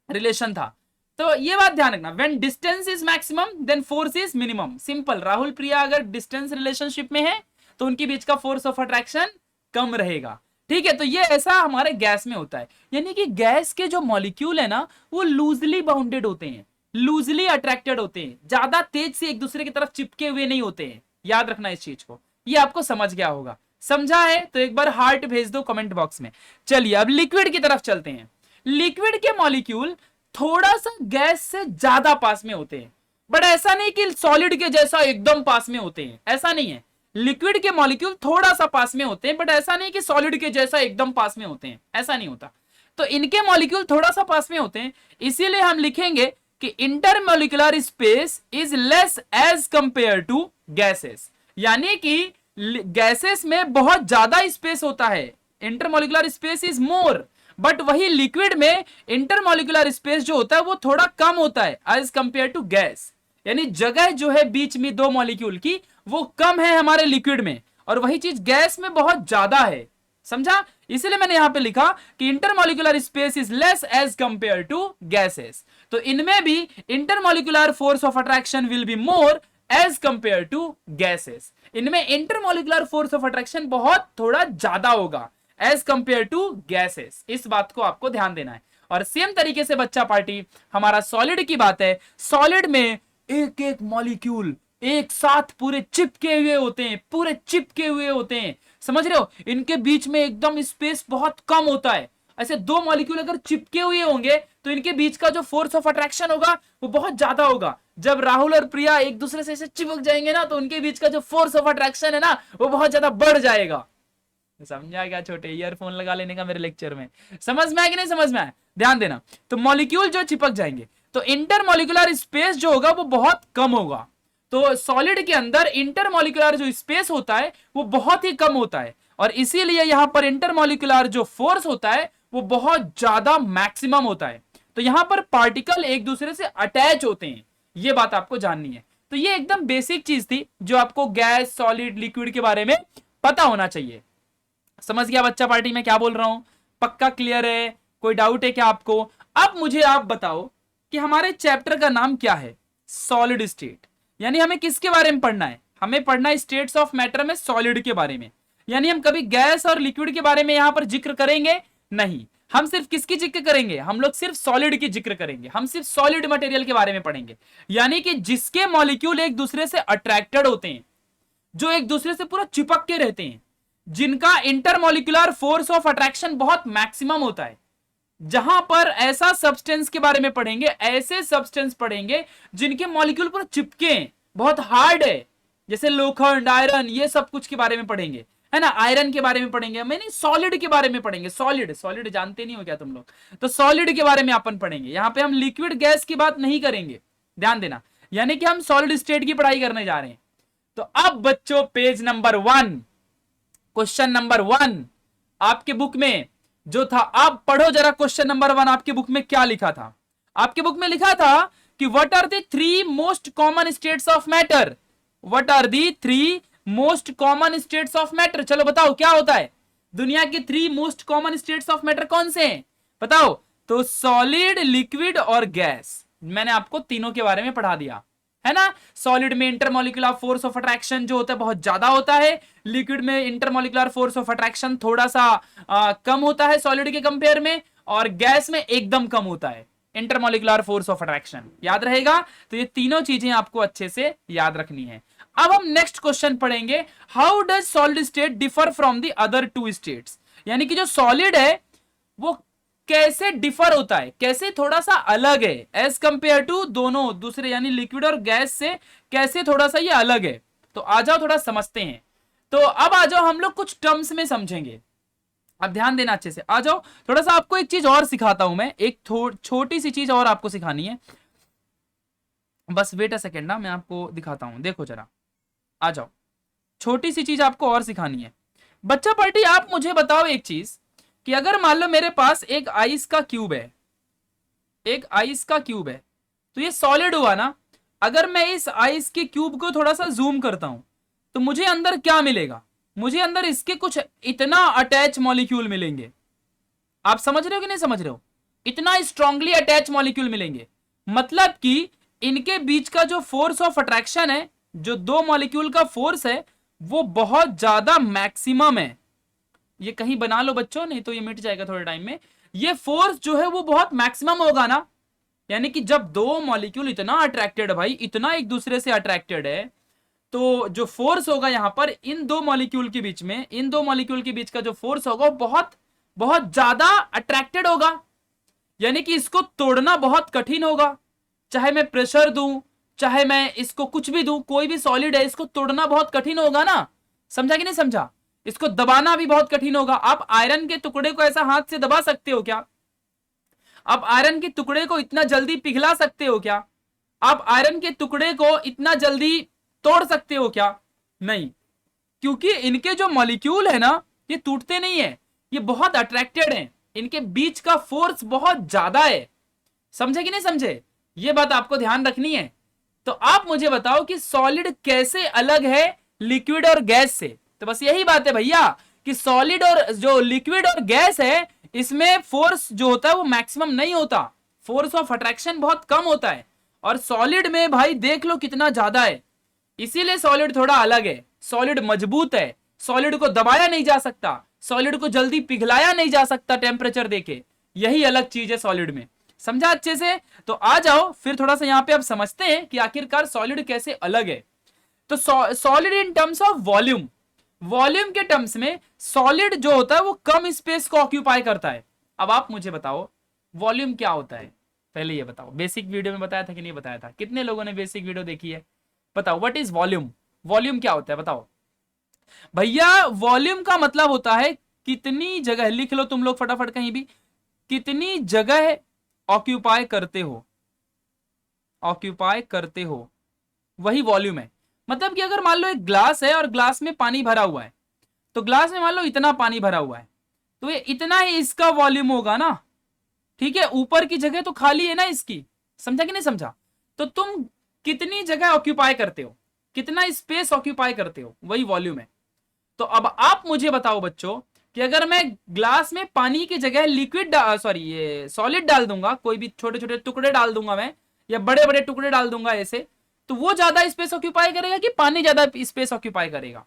रिलेशन था। तो ये बात ध्यान रखना, when distance is maximum then force is minimum. Simple, Rahul Priya अगर डिस्टेंस रिलेशनशिप में है तो उनके बीच का फोर्स ऑफ अट्रैक्शन कम रहेगा। ठीक है, तो ये ऐसा हमारे गैस में होता है, यानी कि गैस के जो मॉलिक्यूल है ना वो लूजली बाउंडेड होते हैं, लूजली अट्रैक्टेड होते हैं, ज्यादा तेज से एक दूसरे की तरफ चिपके हुए नहीं होते हैं। याद रखना इस चीज को, ये आपको समझ गया होगा। समझा है तो एक बार हार्ट भेज दो कमेंट बॉक्स में। चलिए अब लिक्विड की तरफ चलते हैं। लिक्विड के मॉलिक्यूल थोड़ा सा गैस से ज्यादा पास में होते हैं, बट ऐसा नहीं कि सॉलिड के जैसा एकदम पास में होते हैं, ऐसा नहीं है। लिक्विड के मॉलिक्यूल थोड़ा सा पास में होते हैं, बट ऐसा नहीं कि सॉलिड के जैसा एकदम पास में होते हैं, ऐसा नहीं होता। तो इनके मॉलिक्यूल थोड़ा सा पास में होते हैं, इसीलिए हम लिखेंगे कि intermolecular space is less as compare to gases, यानी कि गैसेस में बहुत ज्यादा स्पेस होता है, intermolecular space is more. But वही लिक्विड में इंटरमॉलिक्यूलर स्पेस जो होता है वो थोड़ा कम होता है एज कंपेयर टू गैस, यानी जगह जो है बीच में 2 मॉलिक्यूल की वो कम है हमारे लिक्विड में, और वही चीज गैस में बहुत ज्यादा है। समझा? इसलिए मैंने यहां पे लिखा कि intermolecular space is less as compare to gases. तो इनमें भी intermolecular force of attraction will be more as compare to gases. इनमें इंटरमॉलिक्यूलर फोर्स ऑफ अट्रैक्शन बहुत थोड़ा ज्यादा होगा एज कंपेयर टू गैसेस। इस बात को आपको ध्यान देना है। और सेम तरीके से बच्चा पार्टी हमारा सॉलिड की बात है, सॉलिड में एक एक मॉलिक्यूल एक साथ पूरे चिपके हुए होते हैं, पूरे चिपके हुए होते हैं। समझ रहे हो? इनके बीच में एकदम स्पेस बहुत कम होता है। ऐसे 2 मॉलिक्यूल अगर चिपके हुए होंगे तो तो इनके बीच का जो फोर्स ऑफ अट्रैक्शन होगा वो बहुत ज्यादा होगा। जब राहुल और प्रिया एक दूसरे से ऐसे चिपक जाएंगे ना, तो उनके बीच का जो फोर्स ऑफ अट्रैक्शन है ना वो बहुत ज्यादा बढ़ जाएगा। समझा क्या छोटे? ईयरफोन लगा लेने का मेरे लेक्चर में। समझ में आया कि नहीं समझ में आया? ध्यान देना। तो मॉलिक्यूल जो चिपक जाएंगे तो इंटरमॉलिक्यूलर स्पेस जो होगा वो बहुत कम होगा। तो सॉलिड के अंदर इंटरमॉलिक्यूलर जो स्पेस होता है वो बहुत ही कम होता है, और इसीलिए यहां पर इंटरमॉलिक्यूलर जो फोर्स होता है वो बहुत ज्यादा मैक्सिमम होता है। तो यहां पर पार्टिकल एक दूसरे से अटैच होते हैं, ये बात आपको जाननी है। तो ये एकदम बेसिक चीज थी जो आपको गैस, सॉलिड, लिक्विड के बारे में पता होना चाहिए। समझ गया बच्चा पार्टी में क्या बोल रहा हूं? पक्का क्लियर है? कोई डाउट है क्या आपको? अब मुझे आप बताओ कि हमारे चैप्टर का नाम क्या है? Solid state. यानी हमें किसके बारे में पढ़ना है? हमें पढ़ना है स्टेट्स ऑफ मैटर में सॉलिड के बारे में। यानी हम कभी गैस और लिक्विड के बारे में यहां पर जिक्र करेंगे नहीं, हम सिर्फ किसकी जिक्र करेंगे? हम लोग सिर्फ सॉलिड की जिक्र करेंगे, हम सिर्फ सॉलिड मटेरियल के बारे में पढ़ेंगे। यानी कि जिसके मॉलिक्यूल एक दूसरे से अट्रैक्टेड होते हैं, जो एक दूसरे से पूरा चिपक के रहते हैं, जिनका इंटरमॉलिक्यूलर फोर्स ऑफ अट्रैक्शन बहुत मैक्सिमम होता है। जहां पर ऐसा सब्सटेंस के बारे में पढ़ेंगे, ऐसे सब्सटेंस पढ़ेंगे जिनके मॉलिक्यूल पूरा चिपके हैं, बहुत हार्ड है, जैसे लोखंड, आयरन, ये सब कुछ के बारे में पढ़ेंगे, है ना। आयरन के बारे में पढ़ेंगे, मैं नहीं सॉलिड के बारे में पढ़ेंगे। सॉलिड, सॉलिड जानते नहीं हो क्या तुम लोग? तो सॉलिड के बारे में अपन पढ़ेंगे। यहां पे हम लिक्विड गैस की बात नहीं करेंगे, ध्यान देना। यानी कि हम सॉलिड स्टेट की पढ़ाई करने जा रहे हैं। तो अब बच्चों पेज नंबर 1, क्वेश्चन नंबर 1 आपके बुक में जो था, आप पढ़ो जरा। क्वेश्चन नंबर 1 आपके बुक में क्या लिखा था? आपके बुक में लिखा था कि what are the 3 most common states of matter? What are the 3 most common states of matter? चलो बताओ क्या होता है? दुनिया के 3 most common states of matter कौन से हैं? बताओ। तो सॉलिड, लिक्विड और गैस। मैंने आपको तीनों के बारे में पढ़ा दिया, है ना। सॉलिड में इंटरमॉलिक्यूलर फोर्स ऑफ अट्रैक्शन जो होता है बहुत ज्यादा होता है। लिक्विड में इंटरमॉलिक्यूलर फोर्स ऑफ अट्रैक्शन थोड़ा सा कम होता है सॉलिड के कंपेयर में, और गैस में एकदम कम होता है इंटरमॉलिक्यूलर फोर्स ऑफ अट्रैक्शन। याद रहेगा? तो ये तीनों चीजें आपको अच्छे से याद रखनी है। अब हम नेक्स्ट क्वेश्चन पढ़ेंगे, how does solid state differ from the other 2 states? यानी कि जो सॉलिड है वो कैसे डिफर होता है, कैसे थोड़ा सा अलग है एज कंपेयर टू दोनों दूसरे, यानी लिक्विड और गैस से कैसे थोड़ा सा ये अलग है। तो आ जाओ थोड़ा समझते हैं। तो अब आ जाओ, हम लोग कुछ टर्म्स में समझेंगे। अब ध्यान देना अच्छे से, आ जाओ। थोड़ा सा आपको एक चीज और सिखाता हूं मैं, एक छोटी सी चीज और आपको सिखानी है। बस वेट अ सेकेंड ना, मैं आपको दिखाता हूं। देखो जरा, आ जाओ। छोटी सी चीज आपको और सिखानी है। बच्चा पार्टी, आप मुझे बताओ एक चीज कि अगर मान लो मेरे पास एक आइस का क्यूब है, एक आइस का क्यूब है, तो ये सॉलिड हुआ ना। अगर मैं इस आइस के क्यूब को थोड़ा सा जूम करता हूं तो मुझे अंदर क्या मिलेगा? मुझे अंदर इसके कुछ इतना अटैच मॉलिक्यूल मिलेंगे। आप समझ रहे हो कि नहीं समझ रहे हो? इतना स्ट्रांगली अटैच मॉलिक्यूल मिलेंगे। मतलब कि इनके बीच का जो फोर्स ऑफ अट्रैक्शन है, जो 2 मॉलिक्यूल का फोर्स है, वो बहुत ज्यादा मैक्सिमम है। ये कहीं बना लो बच्चों, नहीं तो ये मिट जाएगा थोड़े टाइम में। ये फोर्स जो है वो बहुत मैक्सिमम होगा ना। यानी कि जब 2 मॉलिक्यूल इतना अट्रैक्टेड, भाई इतना एक दूसरे से अट्रैक्टेड है, तो जो फोर्स होगा यहां पर इन 2 मॉलिक्यूल के बीच में, इन 2 मॉलिक्यूल के बीच का जो फोर्स होगा वो बहुत बहुत ज्यादा अट्रैक्टेड होगा। यानी कि इसको तोड़ना बहुत कठिन होगा। चाहे मैं प्रेशर दूं, चाहे मैं इसको कुछ भी दूं, कोई भी सॉलिड है, इसको तोड़ना बहुत कठिन होगा ना। समझा कि नहीं समझा? इसको दबाना भी बहुत कठिन होगा। आप आयरन के टुकड़े को ऐसा हाथ से दबा सकते हो क्या? आप आयरन के टुकड़े को इतना जल्दी पिघला सकते हो क्या? आप आयरन के टुकड़े को इतना जल्दी तोड़ सकते हो क्या? नहीं, क्योंकि इनके जो मॉलिक्यूल है ना, ये टूटते नहीं है, ये बहुत अट्रैक्टेड हैं। इनके बीच का फोर्स बहुत ज्यादा है। समझे कि नहीं समझे? ये बात आपको ध्यान रखनी है। तो आप मुझे बताओ कि सॉलिड कैसे अलग है लिक्विड और गैस से? तो बस यही बात है भैया कि सॉलिड और जो लिक्विड और गैस है, इसमें फोर्स जो होता है वो मैक्सिमम नहीं होता, फोर्स ऑफ अट्रैक्शन बहुत कम होता है। और सॉलिड में भाई देख लो कितना ज्यादा है। इसीलिए सॉलिड थोड़ा अलग है। सॉलिड मजबूत है, सॉलिड को दबाया नहीं जा सकता, सॉलिड को जल्दी पिघलाया नहीं जा सकता टेम्परेचर देके। यही अलग चीज है सॉलिड में। समझा अच्छे से? तो आ जाओ फिर थोड़ा सा यहां पे अब समझते हैं कि आखिरकार सॉलिड कैसे अलग है। तो solid in terms of volume, volume के टर्म्स में सॉलिड जो होता है वो कम स्पेस को ऑक्यूपाई करता है। अब आप मुझे बताओ वॉल्यूम क्या होता है? पहले ये बताओ, बेसिक वीडियो में बताया था कि नहीं बताया था? कितने लोगों ने बेसिक वीडियो देखी है? बताओ व्हाट इज वॉल्यूम? वॉल्यूम क्या होता है बताओ भैया? वॉल्यूम का मतलब होता है कितनी जगह, लिख लो तुम लोग फटाफट कहीं भी, कितनी जगह ऑक्यूपाई करते हो, ऑक्यूपाई करते हो, वही वॉल्यूम है। मतलब कि अगर मान लो एक ग्लास है और ग्लास में पानी भरा हुआ है, तो ग्लास में मान लो इतना पानी भरा हुआ है, तो ये इतना ही इसका वॉल्यूम होगा ना, ठीक है? ऊपर की जगह तो खाली है ना इसकी, समझा कि नहीं समझा? तो तुम कितनी जगह ऑक्यूपाई करते हो, कितना स्पेस ऑक्यूपाई करते हो, वही वॉल्यूम है। तो अब आप मुझे बताओ बच्चों कि अगर मैं ग्लास में पानी की जगह लिक्विड सॉरी ये सॉलिड डाल दूंगा, कोई भी छोटे छोटे टुकड़े डाल दूंगा मैं, या बड़े बड़े टुकड़े डाल दूंगा ऐसे, तो वो ज्यादा स्पेस ऑक्यूपाई करेगा कि पानी ज्यादा स्पेस ऑक्यूपाई करेगा?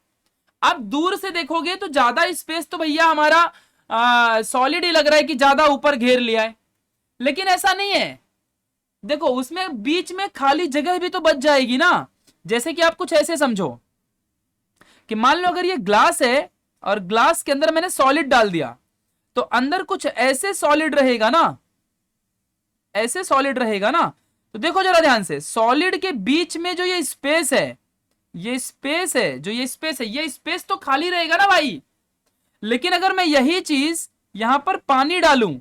आप दूर से देखोगे तो ज्यादा स्पेस तो भैया हमारा सॉलिड ही लग रहा है कि ज्यादा ऊपर घेर लिया है, लेकिन ऐसा नहीं है। देखो उसमें बीच में खाली जगह भी तो बच जाएगी ना। जैसे कि आप कुछ ऐसे समझो कि मान लो अगर ये ग्लास है और ग्लास के अंदर मैंने सॉलिड डाल दिया, तो अंदर कुछ ऐसे सॉलिड रहेगा ना, ऐसे सॉलिड रहेगा ना। तो देखो जरा ध्यान से, सॉलिड के बीच में जो ये स्पेस है, ये स्पेस है, जो ये स्पेस है, ये स्पेस तो खाली रहेगा ना भाई। लेकिन अगर मैं यही चीज यहां पर पानी डालूं,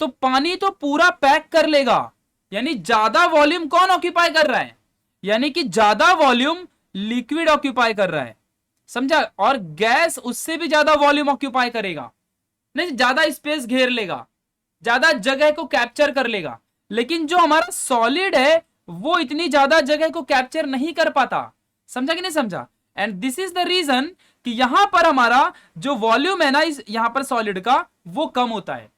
तो पानी तो पूरा पैक कर लेगा, यानी ज्यादा वॉल्यूम कौन ऑक्यूपाई कर रहा है? यानी कि ज्यादा वॉल्यूम लिक्विड ऑक्यूपाई कर रहा है, समझा? और गैस उससे भी ज्यादा वॉल्यूम ऑक्यूपाई करेगा, नहीं ज्यादा स्पेस घेर लेगा, ज्यादा जगह को कैप्चर कर लेगा। लेकिन जो हमारा सॉलिड है वो इतनी ज्यादा जगह को कैप्चर नहीं कर पाता, समझा कि नहीं समझा? And this is the reason कि यहां पर हमारा जो वॉल्यूम है ना इस यहां पर सॉलिड का, वो कम होता है।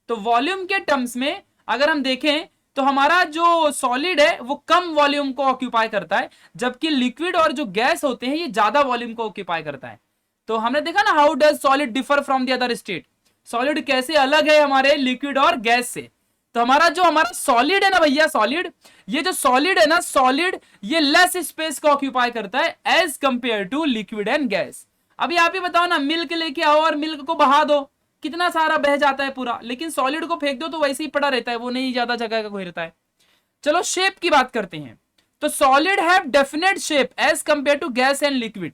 तो वॉल्यूम के टर्म्स में अगर हम देखें तो हमारा जो सॉलिड है वो कम वॉल्यूम को ऑक्यूपाई करता है, जबकि लिक्विड और जो गैस होते हैं ये ज्यादा वॉल्यूम को ऑक्यूपाई करता है। तो हमने देखा ना, how does solid differ from the other state, solid कैसे अलग है हमारे लिक्विड और गैस से। तो हमारा सॉलिड है ना भैया, सॉलिड, ये जो सॉलिड है ना, सॉलिड ये लेस स्पेस को ऑक्यूपाई करता है as compare to liquid and gas. अभी आप ही बताओ ना, मिल्क लेके आओ और मिल्क को बहा दो, कितना सारा बह जाता है पूरा, लेकिन सॉलिड को फेंक दो तो वैसे ही पड़ा रहता है, वो नहीं ज्यादा जगह का घेरता है। चलो शेप की बात करते हैं। तो solid have definite shape as compare to gas and liquid.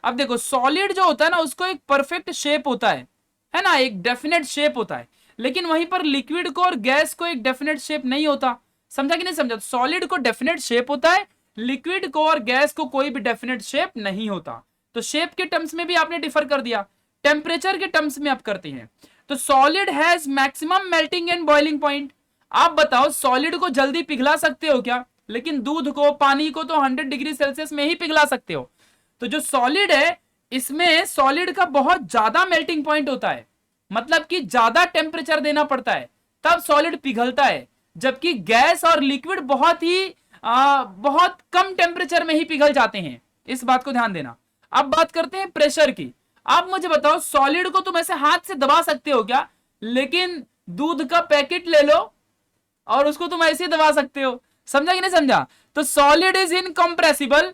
अब देखो सॉलिड जो होता है ना उसको एक परफेक्ट शेप होता है ना, एक डेफिनेट शेप होता है। लेकिन वहीं पर लिक्विड को और गैस को एक डेफिनेट शेप नहीं होता, समझा कि नहीं समझा? सॉलिड को डेफिनेट शेप होता है, लिक्विड को और गैस को कोई भी डेफिनेट शेप नहीं होता। तो शेप के टर्म्स में भी आपने डिफर कर दिया। टेम्परेचर के टर्म्स में आप करते हैं तो solid has maximum melting and boiling point. आप बताओ सॉलिड को जल्दी पिघला सकते हो क्या? लेकिन दूध को, पानी को तो 100 डिग्री सेल्सियस में ही पिघला सकते हो। तो जो सॉलिड है इसमें सॉलिड का बहुत ज्यादा मेल्टिंग पॉइंट होता है, मतलब कि ज्यादा टेम्परेचर देना पड़ता है तब सॉलिड पिघलता है, जबकि गैस और लिक्विड बहुत कम टेम्परेचर में ही पिघल जाते हैं। इस बात को ध्यान देना। अब बात करते हैं प्रेशर की। आप मुझे बताओ सॉलिड को तुम ऐसे हाथ से दबा सकते हो क्या? लेकिन दूध का पैकेट ले लो और उसको तुम ऐसे दबा सकते हो, समझा कि नहीं समझा? तो solid is incompressible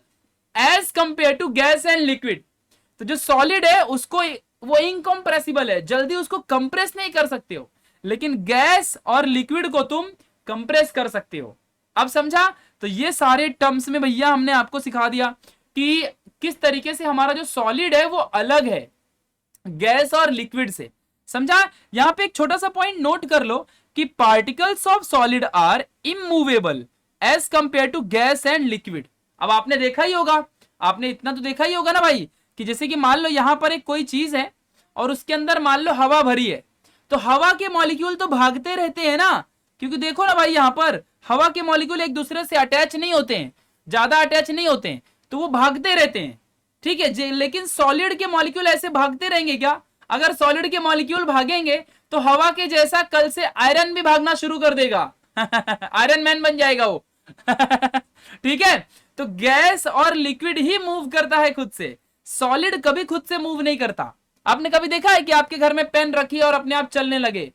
as compare to gas and liquid. तो जो सॉलिड है उसको वो इनकम्प्रेसिबल है, जल्दी उसको कंप्रेस नहीं कर सकते हो, लेकिन गैस और लिक्विड को तुम कंप्रेस कर सकते हो। अब समझा? तो ये सारे टर्म्स में भैया हमने आपको सिखा दिया कि किस तरीके से हमारा जो सॉलिड है वो अलग है गैस और लिक्विड से, समझा? यहां पे एक छोटा सा पॉइंट नोट कर लो कि particles of solid are immovable as compare to gas and liquid. अब आपने देखा ही होगा, आपने इतना तो देखा ही होगा ना भाई, कि जैसे कि मान लो यहां पर एक कोई चीज है और उसके अंदर मान लो हवा भरी है, तो हवा के मॉलिक्यूल तो भागते रहते हैं ना, क्योंकि देखो ना भाई यहां पर हवा के मॉलिक्यूल एक दूसरे से अटैच नहीं होते हैं, ज्यादा अटैच नहीं होते हैं, तो वो भागते रहते हैं, ठीक है। लेकिन सॉलिड के मॉलिक्यूल ऐसे भागते रहेंगे क्या? अगर सॉलिड के मॉलिक्यूल भागेंगे तो हवा के जैसा कल से आयरन भी भागना शुरू कर देगा आयरन मैन बन जाएगा वो ठीक है। तो गैस और लिक्विड ही मूव करता है खुद से, सॉलिड कभी खुद से मूव नहीं करता। आपने कभी देखा है कि आपके घर में पेन रखी और अपने आप चलने लगे?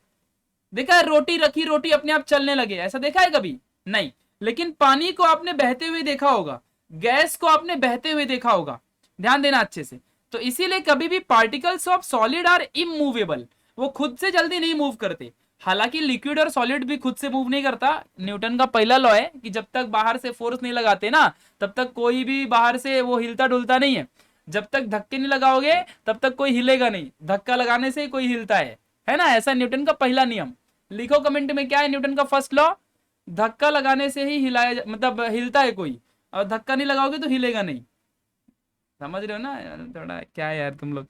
देखा है? रोटी रखी, रोटी अपने आप चलने लगे, ऐसा देखा है कभी? नहीं। लेकिन पानी को आपने बहते हुए देखा होगा, गैस को आपने बहते हुए देखा होगा, ध्यान देना अच्छे से। तो इसीलिए कभी भी particles of solid are immovable, वो खुद से जल्दी नहीं मूव करते। हालांकि लिक्विड और सॉलिड भी खुद से मूव नहीं करता। न्यूटन का पहला लॉ है कि जब तक बाहर से फोर्स नहीं लगाते ना, तब तक कोई भी बाहर से वो हिलता डुलता नहीं है। जब तक धक्के नहीं लगाओगे तब तक कोई हिलेगा नहीं, धक्का लगाने से ही कोई हिलता है ना। ऐसा न्यूटन का पहला नियम। लिखो कमेंट में क्या है न्यूटन का फर्स्ट लॉ। धक्का लगाने से ही हिलाया मतलब हिलता है कोई, और धक्का नहीं लगाओगे तो हिलेगा नहीं। समझ रहे हो ना यार, थोड़ा क्या है यार तुम लोग।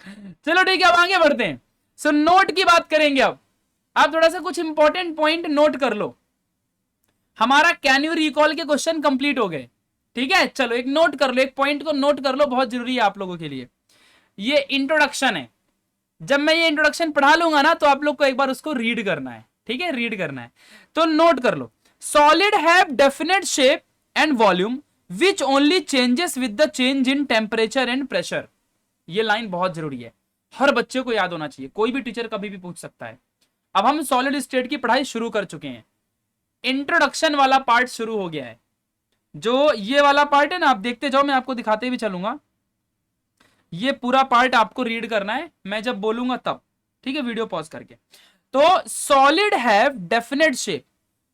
चलो ठीक है, अब आगे बढ़ते हैं। सो नोट की बात करेंगे अब। आप थोड़ा सा कुछ इंपॉर्टेंट पॉइंट नोट कर लो। हमारा कैन यू रिकॉल के क्वेश्चन कंप्लीट हो गए, ठीक है। चलो एक नोट कर लो, एक पॉइंट को नोट कर लो, बहुत जरूरी है आप लोगों के लिए। ये इंट्रोडक्शन है। जब मैं ये इंट्रोडक्शन पढ़ा लूंगा ना तो आप लोग को एक बार उसको रीड करना है, ठीक है, रीड करना है। तो नोट कर लो, solid have definite shape and volume which only changes with the change in temperature and pressure. ये लाइन बहुत जरूरी है, हर बच्चे को याद होना चाहिए, कोई भी टीचर कभी भी पूछ सकता है। अब हम सॉलिड स्टेट की पढ़ाई शुरू कर चुके हैं, इंट्रोडक्शन वाला पार्ट शुरू हो गया है। जो ये वाला पार्ट है ना, आप देखते जाओ, मैं आपको दिखाते भी चलूंगा। ये पूरा पार्ट आपको रीड करना है, मैं जब बोलूंगा तब, ठीक है, वीडियो पॉज करके। तो सॉलिड हैव डेफिनेट शेप,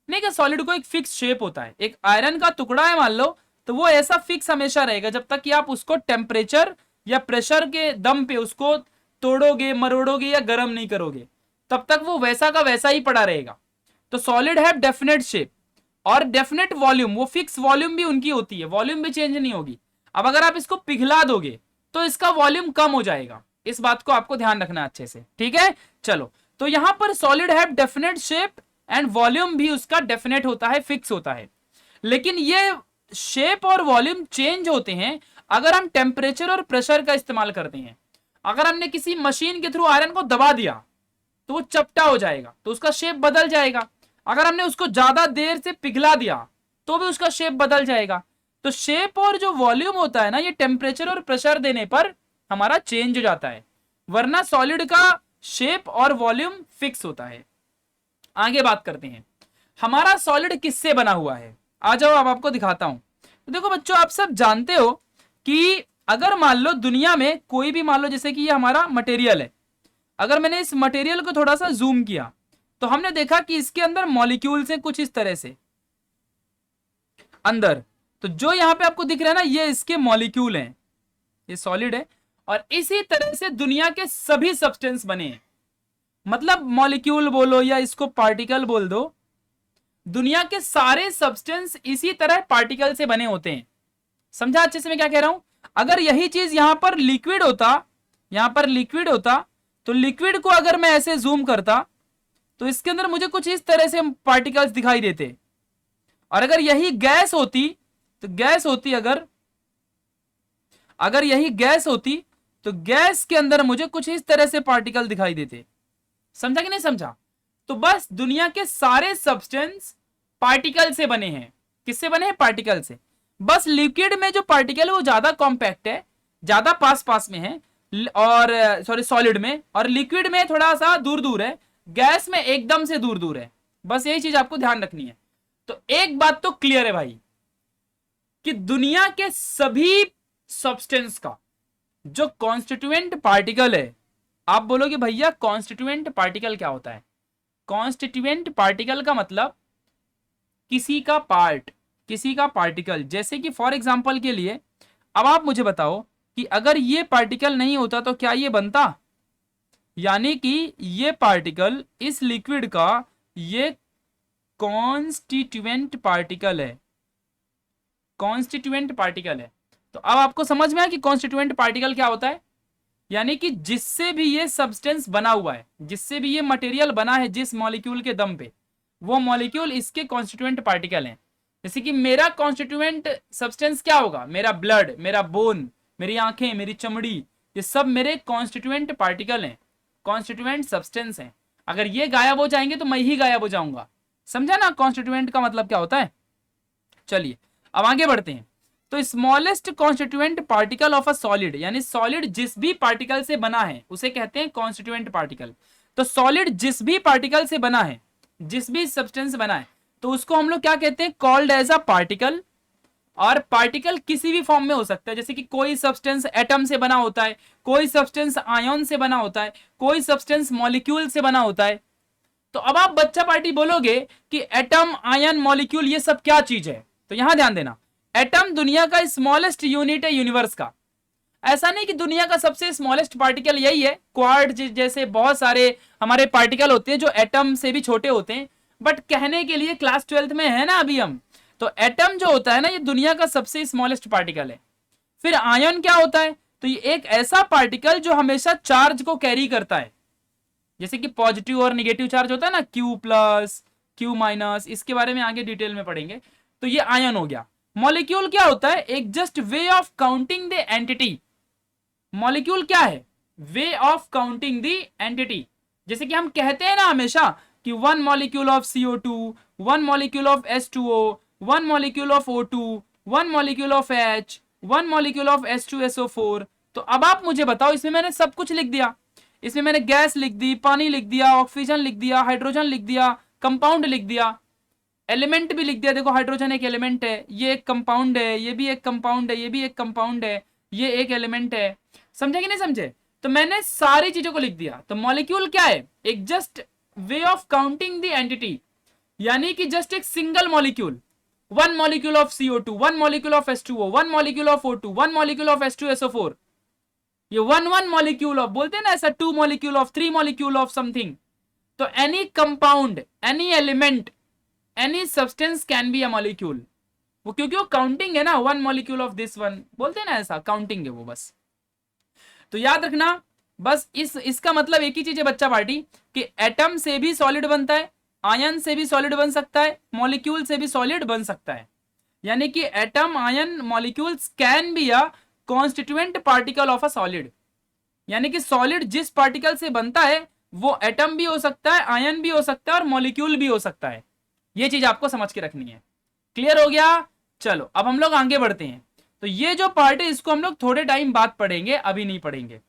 नहीं क्या, सॉलिड को एक फिक्स शेप होता है। एक आयरन का टुकड़ा है मान लो, तो वो ऐसा फिक्स हमेशा रहेगा जब तक कि आप उसको टेम्परेचर या प्रेशर के दम पे उसको तोड़ोगे, मरोड़ोगे या गर्म नहीं करोगे, तब तक वो वैसा का वैसा ही पड़ा रहेगा। तो सॉलिड हैव डेफिनेट शेप और डेफिनेट वॉल्यूम, वो फिक्स वॉल्यूम भी उनकी होती है, वॉल्यूम भी चेंज नहीं होगी। अब अगर आप इसको पिघला दोगे तो इसका वॉल्यूम कम हो जाएगा, इस बात को आपको ध्यान रखना अच्छे से, ठीक है। चलो, तो यहां पर solid have definite shape and volume भी उसका डेफिनेट होता है, फिक्स होता है। लेकिन ये शेप और वॉल्यूम चेंज होते हैं अगर हम टेम्परेचर और प्रेशर का इस्तेमाल करते हैं। अगर हमने किसी मशीन के थ्रू आयरन को दबा दिया तो वो चपटा हो जाएगा, तो उसका शेप बदल जाएगा। अगर हमने उसको ज्यादा देर से पिघला दिया तो भी उसका शेप बदल जाएगा। तो शेप और जो वॉल्यूम होता है ना, ये टेम्परेचर और प्रेशर देने पर हमारा चेंज हो जाता है, वरना सॉलिड का शेप और वॉल्यूम फिक्स होता है। आगे बात करते हैं, हमारा सॉलिड किससे बना हुआ है। आ जाओ, अब आपको दिखाता हूं। तो देखो बच्चों, आप सब जानते हो कि अगर मान लो दुनिया में कोई भी, मान लो जैसे कि ये हमारा मटेरियल है, अगर मैंने इस मटेरियल को थोड़ा सा जूम किया तो हमने देखा कि इसके अंदर मॉलिक्यूल्स हैं कुछ इस तरह से अंदर। तो जो यहां पे आपको दिख रहा है ना, ये इसके मॉलिक्यूल हैं, ये सॉलिड है। और इसी तरह से दुनिया के सभी सब्सटेंस बने हैं, मतलब मॉलिक्यूल बोलो या इसको पार्टिकल बोल दो, दुनिया के सारे सब्सटेंस इसी तरह पार्टिकल से बने होते हैं। समझा अच्छे से मैं क्या कह रहा हूं। अगर यही चीज यहां पर लिक्विड होता, यहां पर लिक्विड होता, तो लिक्विड को अगर मैं ऐसे जूम करता तो इसके अंदर मुझे कुछ इस तरह से पार्टिकल्स दिखाई देते। और अगर यही गैस होती तो गैस होती, अगर यही गैस होती तो गैस के अंदर मुझे कुछ इस तरह से पार्टिकल दिखाई देते। समझा कि नहीं समझा। तो बस दुनिया के सारे सब्सटेंस पार्टिकल से बने हैं। किससे बने हैं? पार्टिकल से। बस लिक्विड में जो पार्टिकल है वो ज्यादा कॉम्पैक्ट है, ज्यादा पास पास में है, और सॉरी सॉलिड में, और लिक्विड में थोड़ा सा दूर दूर है, गैस में एकदम से दूर दूर है। बस यही चीज आपको ध्यान रखनी है। तो एक बात तो क्लियर है भाई कि दुनिया के सभी सब्सटेंस का जो कॉन्स्टिट्यूएंट पार्टिकल है, आप बोलोगे भैया कॉन्स्टिट्यूएंट पार्टिकल क्या होता है? कॉन्स्टिट्यूएंट पार्टिकल का मतलब किसी का पार्ट, किसी का पार्टिकल। जैसे कि फॉर एग्जांपल के लिए अब आप मुझे बताओ कि अगर ये पार्टिकल नहीं होता तो क्या ये बनता? यानी कि ये पार्टिकल इस लिक्विड का ये कॉन्स्टिट्यूएंट पार्टिकल है, कॉन्स्टिट्यूएंट पार्टिकल है। तो अब आपको समझ में आया कि कॉन्स्टिट्यूएंट पार्टिकल क्या होता है। यानी कि जिससे भी ये सब्सटेंस बना हुआ है, जिससे भी ये मटेरियल बना है, जिस मॉलिक्यूल के दम पे, वो मॉलिक्यूल इसके कॉन्स्टिट्यूएंट पार्टिकल हैं। जैसे कि मेरा कॉन्स्टिट्यूएंट सब्सटेंस क्या होगा? मेरा ब्लड, मेरा बोन, मेरी आंखें, मेरी चमड़ी, ये सब मेरे कॉन्स्टिट्यूएंट पार्टिकल हैं, कॉन्स्टिट्यूएंट सब्सटेंस हैं। अगर ये गायब हो जाएंगे तो मैं ही गायब हो जाऊंगा। समझा ना कॉन्स्टिट्यूएंट का मतलब क्या होता है। चलिए अब आगे बढ़ते हैं। तो smallest constituent particle of a solid, यानी सॉलिड जिस भी पार्टिकल से बना है उसे कहते हैं कॉन्स्टिट्यूएंट पार्टिकल। तो सॉलिड जिस भी पार्टिकल से बना है, जिस भी सब्सटेंस बना है, तो उसको हम लोग क्या कहते हैं? Called as a particle. और पार्टिकल किसी भी फॉर्म में हो सकता है, जैसे कि कोई सब्सटेंस एटम से बना होता है, कोई सब्सटेंस आयन से बना होता है, कोई सब्सटेंस मॉलिक्यूल से बना होता है। तो अब आप बच्चा पार्टी बोलोगे कि एटम, आयन, मॉलिक्यूल ये सब क्या चीज है, तो यहां ध्यान देना, एटम दुनिया का स्मॉलेस्ट यूनिट है यूनिवर्स का। ऐसा नहीं कि दुनिया का सबसे स्मॉलेस्ट पार्टिकल यही है, क्वार्ट्ज जैसे बहुत सारे हमारे पार्टिकल होते हैं जो एटम से भी छोटे होते हैं, बट कहने के लिए क्लास 12th में है ना अभी हम, तो एटम जो होता है ना ये दुनिया का सबसे स्मॉलेस्ट पार्टिकल है। फिर आयन क्या होता है, तो ये एक ऐसा पार्टिकल जो हमेशा चार्ज को कैरी करता है, जैसे कि पॉजिटिव और निगेटिव चार्ज होता है ना, Q प्लस Q माइनस, इसके बारे में आगे डिटेल में पढ़ेंगे। तो ये आयन हो गया। मॉलिक्यूल क्या होता है, एक just way of counting the entity. Molecule क्या है, way of counting the entity. जैसे कि हम कहते हैं ना हमेशा कि 1 molecule of CO2, 1 molecule of H2O, 1 molecule of O2, 1 molecule of H, 1 molecule of H2SO4। तो अब आप मुझे बताओ, इसमें मैंने सब कुछ लिख दिया, इसमें मैंने गैस लिख दी, पानी लिख दिया, ऑक्सीजन लिख दिया, हाइड्रोजन लिख दिया, कंपाउंड लिख दिया, एलिमेंट भी लिख दिया। देखो हाइड्रोजन एक एलिमेंट है, ये एक कंपाउंड है, ये भी एक कंपाउंड है, ये भी एक कंपाउंड है, ये एक एलिमेंट है। समझे कि नहीं समझे? तो मैंने सारी चीजों को लिख दिया। तो मॉलिक्यूल क्या है, एक just way of counting the entity, यानी कि जस्ट एक single molecule, 1 molecule of CO2, 1 molecule of H2O, 1 molecule of O2, 1 molecule of H2SO4। ये 1 मॉलिक्यूल ऑफ बोलते हैं ना ऐसा, 2 molecule of, 3 molecule of something. तो any compound, any element, any substance can be a molecule. वो क्योंकि वो counting है ना, 1 मॉलिक्यूल ऑफ दिस वन, बोलते हैं ना ऐसा, काउंटिंग है वो बस। तो याद रखना बस, इसका मतलब एक ही चीज है बच्चा पार्टी, कि एटम से भी सॉलिड बनता है, आयन से भी सॉलिड बन सकता है, मॉलिक्यूल से भी सॉलिड बन सकता है। यानी कि atom, ion, molecules can be a constituent particle of a solid. यानी कि सॉलिड जिस पार्टिकल से बनता है वो एटम भी हो सकता है, आयन भी हो सकता है और मॉलिक्यूल भी हो सकता है। ये चीज आपको समझ के रखनी है। क्लियर हो गया? चलो अब हम लोग आगे बढ़ते हैं। तो ये जो पार्ट है इसको हम लोग थोड़े टाइम बाद पढ़ेंगे, अभी नहीं पढ़ेंगे।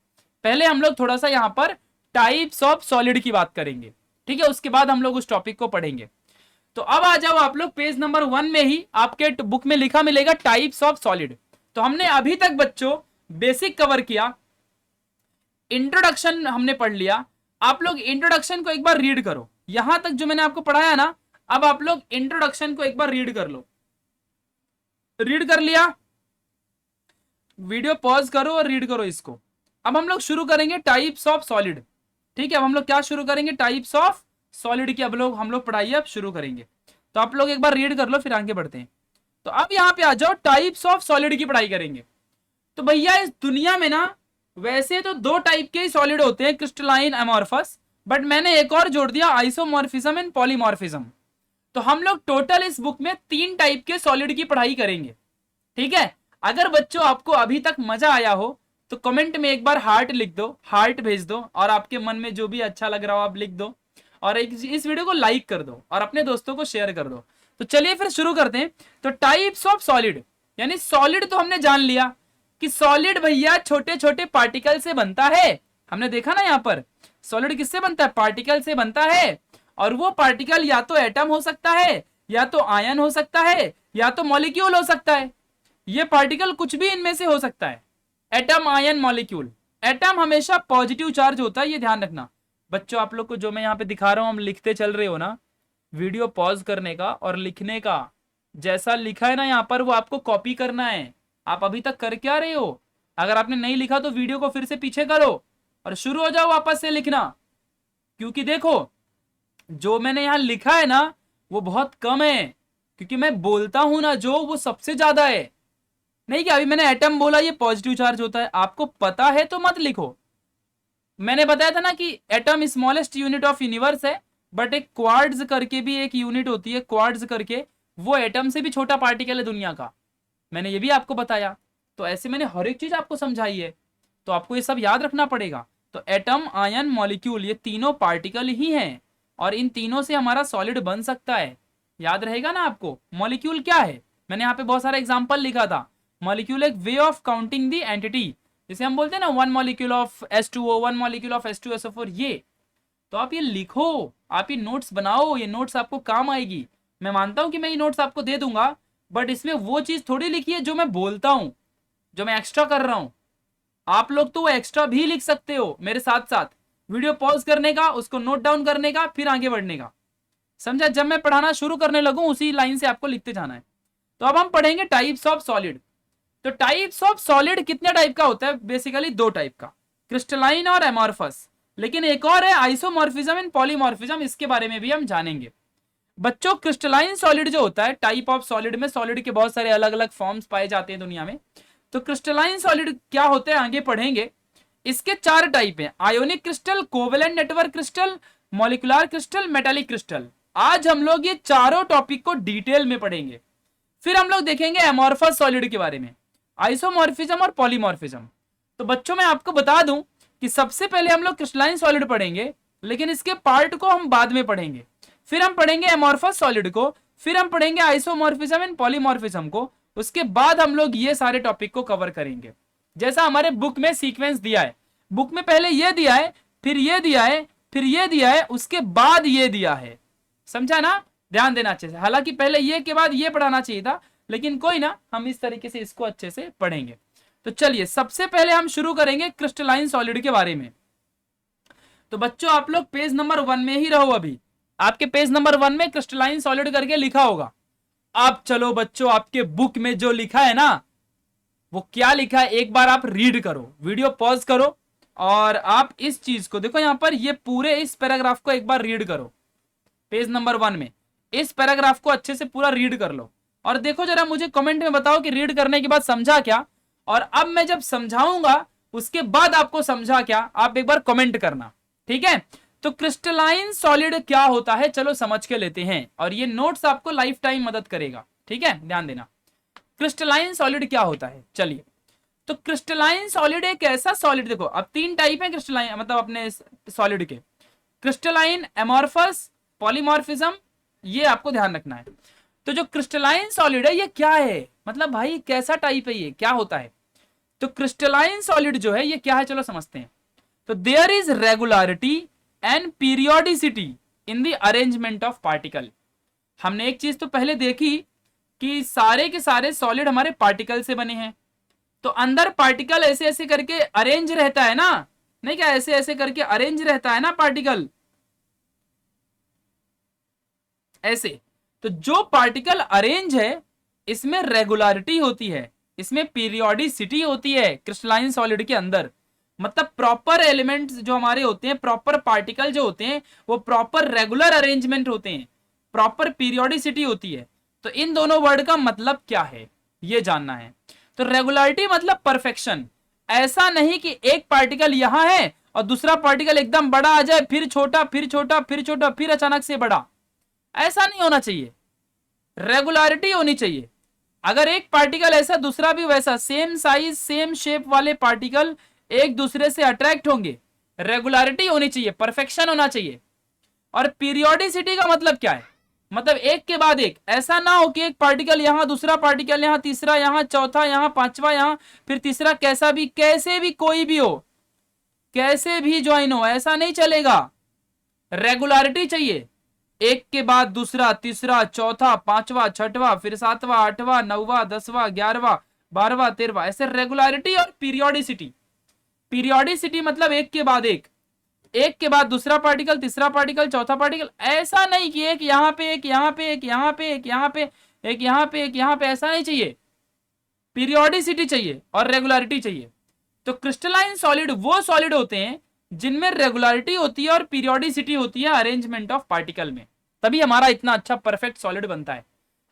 पहले हम लोग थोड़ा सा यहाँ पर टाइप्स ऑफ सॉलिड की बात करेंगे, ठीक है? उसके बाद हम लोग उस टॉपिक को पढ़ेंगे। तो अब आ जाओ आप लोग पेज नंबर 1 में ही आपके बुक में लिखा मिलेगा टाइप्स ऑफ सॉलिड। तो हमने अभी तक बच्चों बेसिक कवर किया, इंट्रोडक्शन हमने पढ़ लिया। आप लोग इंट्रोडक्शन को एक बार रीड करो, यहां तक जो मैंने आपको पढ़ाया ना, अब आप लोग इंट्रोडक्शन को एक बार रीड कर लो। रीड कर लिया? वीडियो पॉज करो और रीड करो इसको। अब हम लोग शुरू करेंगे टाइप्स ऑफ सॉलिड, ठीक है? अब हम लोग क्या शुरू करेंगे, टाइप्स ऑफ सॉलिड की अब हम लोग पढ़ाई अब शुरू करेंगे। तो आप लोग एक बार रीड कर लो, फिर आगे बढ़ते हैं। तो अब यहाँ पे आ जाओ, टाइप्स ऑफ सॉलिड की पढ़ाई करेंगे। तो भैया इस दुनिया में ना वैसे तो 2 टाइप के सॉलिड होते हैं, क्रिस्टलाइन, अमॉर्फस, बट मैंने एक और जोड़ दिया, आइसोमॉर्फिज्म एंड पॉलीमॉर्फिज्म। तो हम लोग टोटल इस बुक में 3 टाइप के सॉलिड की पढ़ाई करेंगे, ठीक है? अगर बच्चों आपको अभी तक मजा आया हो तो कमेंट में एक बार हार्ट लिख दो, हार्ट भेज दो, और आपके मन में जो भी अच्छा लग रहा हो आप लिख दो, और इस वीडियो को लाइक कर दो और अपने दोस्तों को शेयर कर दो। तो चलिए फिर शुरू करते हैं। तो टाइप्स ऑफ सॉलिड, यानी सॉलिड तो हमने जान लिया कि सॉलिड भैया छोटे छोटे पार्टिकल से बनता है। हमने देखा ना यहाँ पर सॉलिड किससे बनता है, पार्टिकल से बनता है। और वो पार्टिकल या तो एटम हो सकता है, या तो आयन हो सकता है, या तो मॉलिक्यूल हो सकता है। ये पार्टिकल कुछ भी इनमें से हो सकता है, एटम, आयन, मॉलिक्यूल। एटम हमेशा पॉजिटिव चार्ज होता है, ये ध्यान रखना बच्चों। आप लोग को जो मैं यहाँ पे दिखा रहा हूँ, हम लिखते चल रहे हो ना, वीडियो पॉज करने का और लिखने का, जैसा लिखा है ना यहाँ पर वो आपको कॉपी करना है। आप अभी तक कर क्या रहे हो? अगर आपने नहीं लिखा तो वीडियो को फिर से पीछे करो और शुरू हो जाओ वापस से लिखना, क्योंकि देखो जो मैंने यहाँ लिखा है ना वो बहुत कम है, क्योंकि मैं बोलता हूं ना जो, वो सबसे ज्यादा है। नहीं क्या अभी मैंने एटम बोला ये पॉजिटिव चार्ज होता है, आपको पता है तो मत लिखो। मैंने बताया था ना कि atom smallest unit of universe है, बट एक क्वार्ट्ज करके भी एक यूनिट होती है, क्वार्ट्ज करके, वो एटम से भी छोटा पार्टिकल है दुनिया का। मैंने ये भी आपको बताया। तो ऐसे मैंने हर एक चीज आपको समझाई है, तो आपको ये सब याद रखना पड़ेगा। तो एटम, आयन, मॉलिक्यूल, ये तीनों पार्टिकल ही हैं, और इन तीनों से हमारा सॉलिड बन सकता है। याद रहेगा ना आपको? मॉलिक्यूल क्या है, मैंने यहाँ पे बहुत सारा एग्जांपल लिखा था। मॉलिक्यूल एक way of counting the entity, जैसे हम बोलते हैं ना 1 molecule of H2O, 1 molecule of H2SO4। ये तो आप ये लिखो, आप ये नोट्स बनाओ, ये नोट्स आपको काम आएगी। मैं मानता हूं कि मैं ये नोट्स आपको दे दूंगा, बट इसमें वो चीज थोड़ी लिखी है जो मैं बोलता हूं, जो मैं एक्स्ट्रा कर रहा हूं। आप लोग तो वो एक्स्ट्रा भी लिख सकते हो मेरे साथ साथ, वीडियो पॉज करने का, उसको नोट डाउन करने का, फिर आगे बढ़ने का, समझा। जब मैं पढ़ाना शुरू करने लगूं उसी लाइन से आपको लिखते जाना है। तो अब हम पढ़ेंगे टाइप्स ऑफ सॉलिड। तो टाइप्स ऑफ सॉलिड कितने टाइप का होता है? बेसिकली दो टाइप का, क्रिस्टलाइन और एमॉर्फस। लेकिन एक और है आइसोमॉर्फिज्म एंड पॉलीमॉर्फिज्म, इसके बारे में भी हम जानेंगे। बच्चों क्रिस्टलाइन सॉलिड जो होता है, टाइप ऑफ सॉलिड में सॉलिड के बहुत सारे अलग अलग फॉर्म्स पाए जाते हैं दुनिया में। तो क्रिस्टलाइन सॉलिड क्या होते हैं आगे पढ़ेंगे। इसके 4 टाइप हैं, ionic crystal, covalent network crystal, molecular crystal, metallic crystal. आज हम लोग ये चारों टॉपिक को डिटेल में पढ़ेंगे। फिर हम लोग देखेंगे एमॉर्फस सॉलिड के बारे में, आइसोमॉर्फिज्म और पॉलीमॉर्फिज्म। तो बच्चों मैं आपको बता दूं कि सबसे पहले हम लोग क्रिस्टलाइन सॉलिड पढ़ेंगे, लेकिन इसके पार्ट को हम बाद में पढ़ेंगे। फिर हम पढ़ेंगे एमॉर्फस सॉलिड को, फिर हम पढ़ेंगे आइसोमॉर्फिज्म एंड पॉलीमॉर्फिज्म को। उसके बाद हम लोग ये सारे टॉपिक को कवर करेंगे, जैसा हमारे बुक में सीक्वेंस दिया है। बुक में पहले ये दिया है, फिर ये दिया है, फिर ये दिया है, उसके बाद ये दिया है, समझा ना। ध्यान देना अच्छे से, हालांकि पहले ये के बाद ये पढ़ाना चाहिए था, लेकिन कोई ना, हम इस तरीके से इसको अच्छे से पढ़ेंगे। तो चलिए सबसे पहले हम शुरू करेंगे क्रिस्टलाइन सॉलिड के बारे में। तो बच्चों आप लोग पेज नंबर 1 में ही रहो। अभी आपके पेज नंबर 1 में क्रिस्टलाइन सॉलिड करके लिखा होगा। अब चलो बच्चों, आपके बुक में जो लिखा है ना, वो क्या लिखा है एक बार आप रीड करो, वीडियो पॉज करो और आप इस चीज को देखो। यहां पर ये पूरे इस पैराग्राफ को एक बार रीड करो। पेज नंबर 1 में इस पैराग्राफ को अच्छे से पूरा रीड कर लो और देखो जरा, मुझे कमेंट में बताओ कि रीड करने के बाद समझा क्या। और अब मैं जब समझाऊंगा उसके बाद आपको समझा क्या, आप एक बार कमेंट करना, ठीक है। तो क्रिस्टलाइन सॉलिड क्या होता है, चलो समझ के लेते हैं, और ये नोट्स आपको लाइफ टाइम मदद करेगा, ठीक है, ध्यान देना। क्रिस्टलाइन सॉलिड क्या होता है, चलिए। तो क्रिस्टलाइन सॉलिड एक ऐसा सॉलिड, देखो अब 3 टाइप है क्रिस्टलाइन, मतलब अपने सॉलिड के, क्रिस्टलाइन, एमॉर्फस, पॉलीमॉर्फिज्म, ये आपको ध्यान रखना है। तो जो क्रिस्टलाइन सॉलिड है ये क्या है, मतलब भाई कैसा टाइप है, ये क्या होता है। तो क्रिस्टलाइन सॉलिड जो है ये क्या है, चलो समझते हैं। तो there is regularity and periodicity in the arrangement of particle. हमने एक चीज तो पहले देखी कि सारे के सारे सॉलिड हमारे पार्टिकल से बने हैं। तो अंदर पार्टिकल ऐसे ऐसे करके अरेंज रहता है ना, नहीं क्या, ऐसे ऐसे करके अरेंज रहता है ना पार्टिकल, ऐसे। तो जो पार्टिकल अरेंज है इसमें रेगुलरिटी होती है, इसमें पीरियोडिसिटी होती है क्रिस्टलाइन सॉलिड के अंदर। मतलब प्रॉपर एलिमेंट्स जो हमारे होते हैं, प्रॉपर पार्टिकल जो होते हैं, वो प्रॉपर रेगुलर अरेंजमेंट होते हैं, प्रॉपर पीरियोडिसिटी होती है। तो इन दोनों वर्ड का मतलब क्या है ये जानना है। तो रेगुलरिटी मतलब परफेक्शन, ऐसा नहीं कि एक पार्टिकल यहां है और दूसरा पार्टिकल एकदम बड़ा आ जाए, फिर छोटा, फिर छोटा, फिर छोटा, फिर अचानक से बड़ा, ऐसा नहीं होना चाहिए। रेगुलरिटी होनी चाहिए। अगर एक पार्टिकल ऐसा दूसरा भी वैसा, सेम साइज सेम शेप वाले पार्टिकल एक दूसरे से अट्रैक्ट होंगे, रेगुलरिटी होनी चाहिए, परफेक्शन होना चाहिए। और पीरियोडिसिटी का मतलब क्या है, मतलब एक के बाद एक, ऐसा ना हो कि एक पार्टिकल यहां, दूसरा पार्टिकल यहां, तीसरा यहां, चौथा यहां, पांचवा यहां, फिर तीसरा, कैसा भी, कैसे भी कोई भी हो, कैसे भी ज्वाइन हो, ऐसा नहीं चलेगा। रेगुलरिटी चाहिए, एक के बाद दूसरा, तीसरा, चौथा, पांचवा, छठवां, फिर 7वां, 8वां, 9वां, 10वां, 11वां, 12वां, 13वां, ऐसे रेगुलरिटी और पीरियोडिसिटी। पीरियोडिसिटी मतलब एक के बाद एक, एक के बाद दूसरा पार्टिकल, तीसरा पार्टिकल, चौथा पार्टिकल, ऐसा नहीं कि एक यहां पे, एक यहां पे, एक यहां पे, एक यहां पे, एक यहां पे, एक यहां पे, ऐसा नहीं चाहिए। पीरियोडिसिटी चाहिए और रेगुलरिटी चाहिए। तो क्रिस्टलाइन सॉलिड वो सॉलिड होते हैं जिनमें रेगुलरिटी होती है और पीरियोडिसिटी होती है अरेंजमेंट ऑफ पार्टिकल में, तभी हमारा इतना अच्छा परफेक्ट सॉलिड बनता है।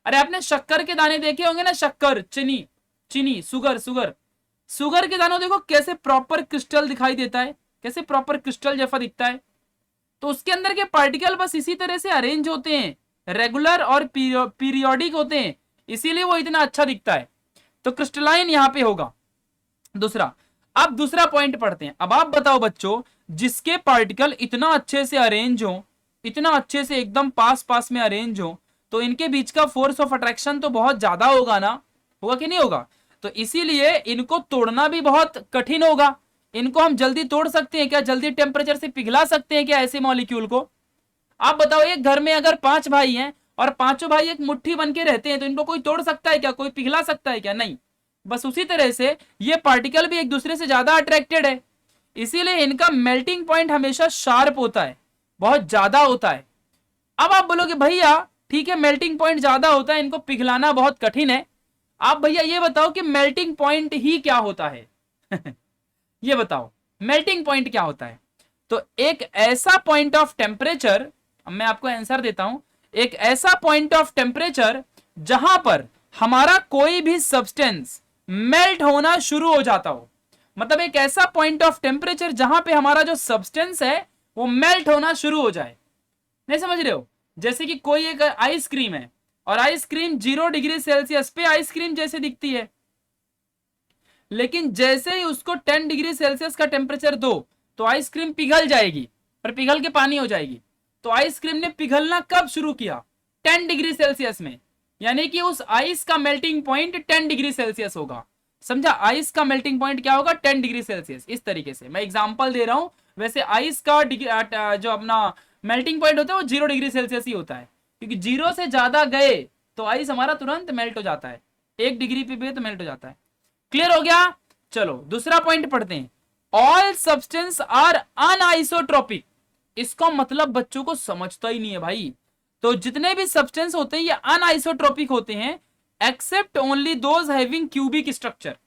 अरे आपने शक्कर के दाने देखे होंगे ना, शक्कर, चीनी, चीनी, सुगर, सुगर, सुगर के दानों देखो कैसे प्रॉपर क्रिस्टल दिखाई देता है, कैसे प्रॉपर क्रिस्टल जैसा दिखता है। तो उसके अंदर के पार्टिकल बस इसी तरह से अरेंज होते हैं, रेगुलर और पीरियोडिक होते हैं, इसीलिए वो इतना अच्छा दिखता है। तो क्रिस्टलाइन यहां पे होगा। दूसरा, अब दूसरा पॉइंट पढ़ते हैं। अब आप बताओ बच्चों, जिसके पार्टिकल इतना अच्छे से अरेंज हो, इतना अच्छे से एकदम पास पास में अरेंज हो, तो इनके बीच का फोर्स ऑफ अट्रैक्शन तो बहुत ज्यादा होगा ना, होगा कि नहीं होगा। तो इसीलिए इनको तोड़ना भी बहुत कठिन होगा। इनको हम जल्दी तोड़ सकते हैं क्या, जल्दी टेम्परेचर से पिघला सकते हैं क्या ऐसे मॉलिक्यूल को। आप बताओ, एक घर में अगर 5 भाई हैं और पांचों भाई एक मुट्ठी बन के रहते हैं, तो इनको कोई तोड़ सकता है क्या, कोई पिघला सकता है क्या, नहीं। बस उसी तरह से ये पार्टिकल भी एक दूसरे से ज्यादा अट्रैक्टेड है, इसीलिए इनका मेल्टिंग पॉइंट हमेशा शार्प होता है, बहुत ज्यादा होता है। अब आप बोलोगे भैया ठीक है मेल्टिंग पॉइंट ज्यादा होता है, इनको पिघलाना बहुत कठिन है। आप भैया ये बताओ कि मेल्टिंग पॉइंट ही क्या होता है? ये बताओ मेल्टिंग पॉइंट क्या होता है? तो एक ऐसा पॉइंट ऑफ टेम्परेचर, मैं आपको आंसर देता हूं, एक ऐसा पॉइंट ऑफ टेम्परेचर जहां पर हमारा कोई भी सब्सटेंस मेल्ट होना शुरू हो जाता हो। मतलब एक ऐसा पॉइंट ऑफ टेम्परेचर जहां पे हमारा जो सब्सटेंस है वो मेल्ट होना शुरू हो जाए। नहीं समझ रहे हो? जैसे कि कोई एक आइसक्रीम है और आइसक्रीम 0 डिग्री सेल्सियस पे आइसक्रीम जैसे दिखती है, लेकिन जैसे ही उसको 10 डिग्री सेल्सियस का टेम्परेचर दो तो आइसक्रीम पिघल जाएगी और पिघल के पानी हो जाएगी। तो आइसक्रीम ने पिघलना कब शुरू किया? 10 डिग्री सेल्सियस में, यानी कि उस आइस का मेल्टिंग पॉइंट 10 डिग्री सेल्सियस होगा। समझा? आइस का मेल्टिंग पॉइंट क्या होगा? 10 डिग्री सेल्सियस। इस तरीके से मैं एग्जांपल दे रहा हूं। वैसे आइस का जो अपना मेल्टिंग पॉइंट होता है वो 0 डिग्री सेल्सियस ही होता है, क्योंकि 0 से ज्यादा गए तो आइस हमारा तुरंत मेल्ट हो जाता है, 1 डिग्री पे भी तो मेल्ट हो जाता है। क्लियर हो गया? चलो दूसरा पॉइंट पढ़ते हैं। All substance are anisotropic. इसका मतलब बच्चों को समझता ही नहीं है भाई। तो जितने भी सब्सटेंस होते हैं ये अनआइसोट्रोपिक होते हैं, except only those having cubic structure.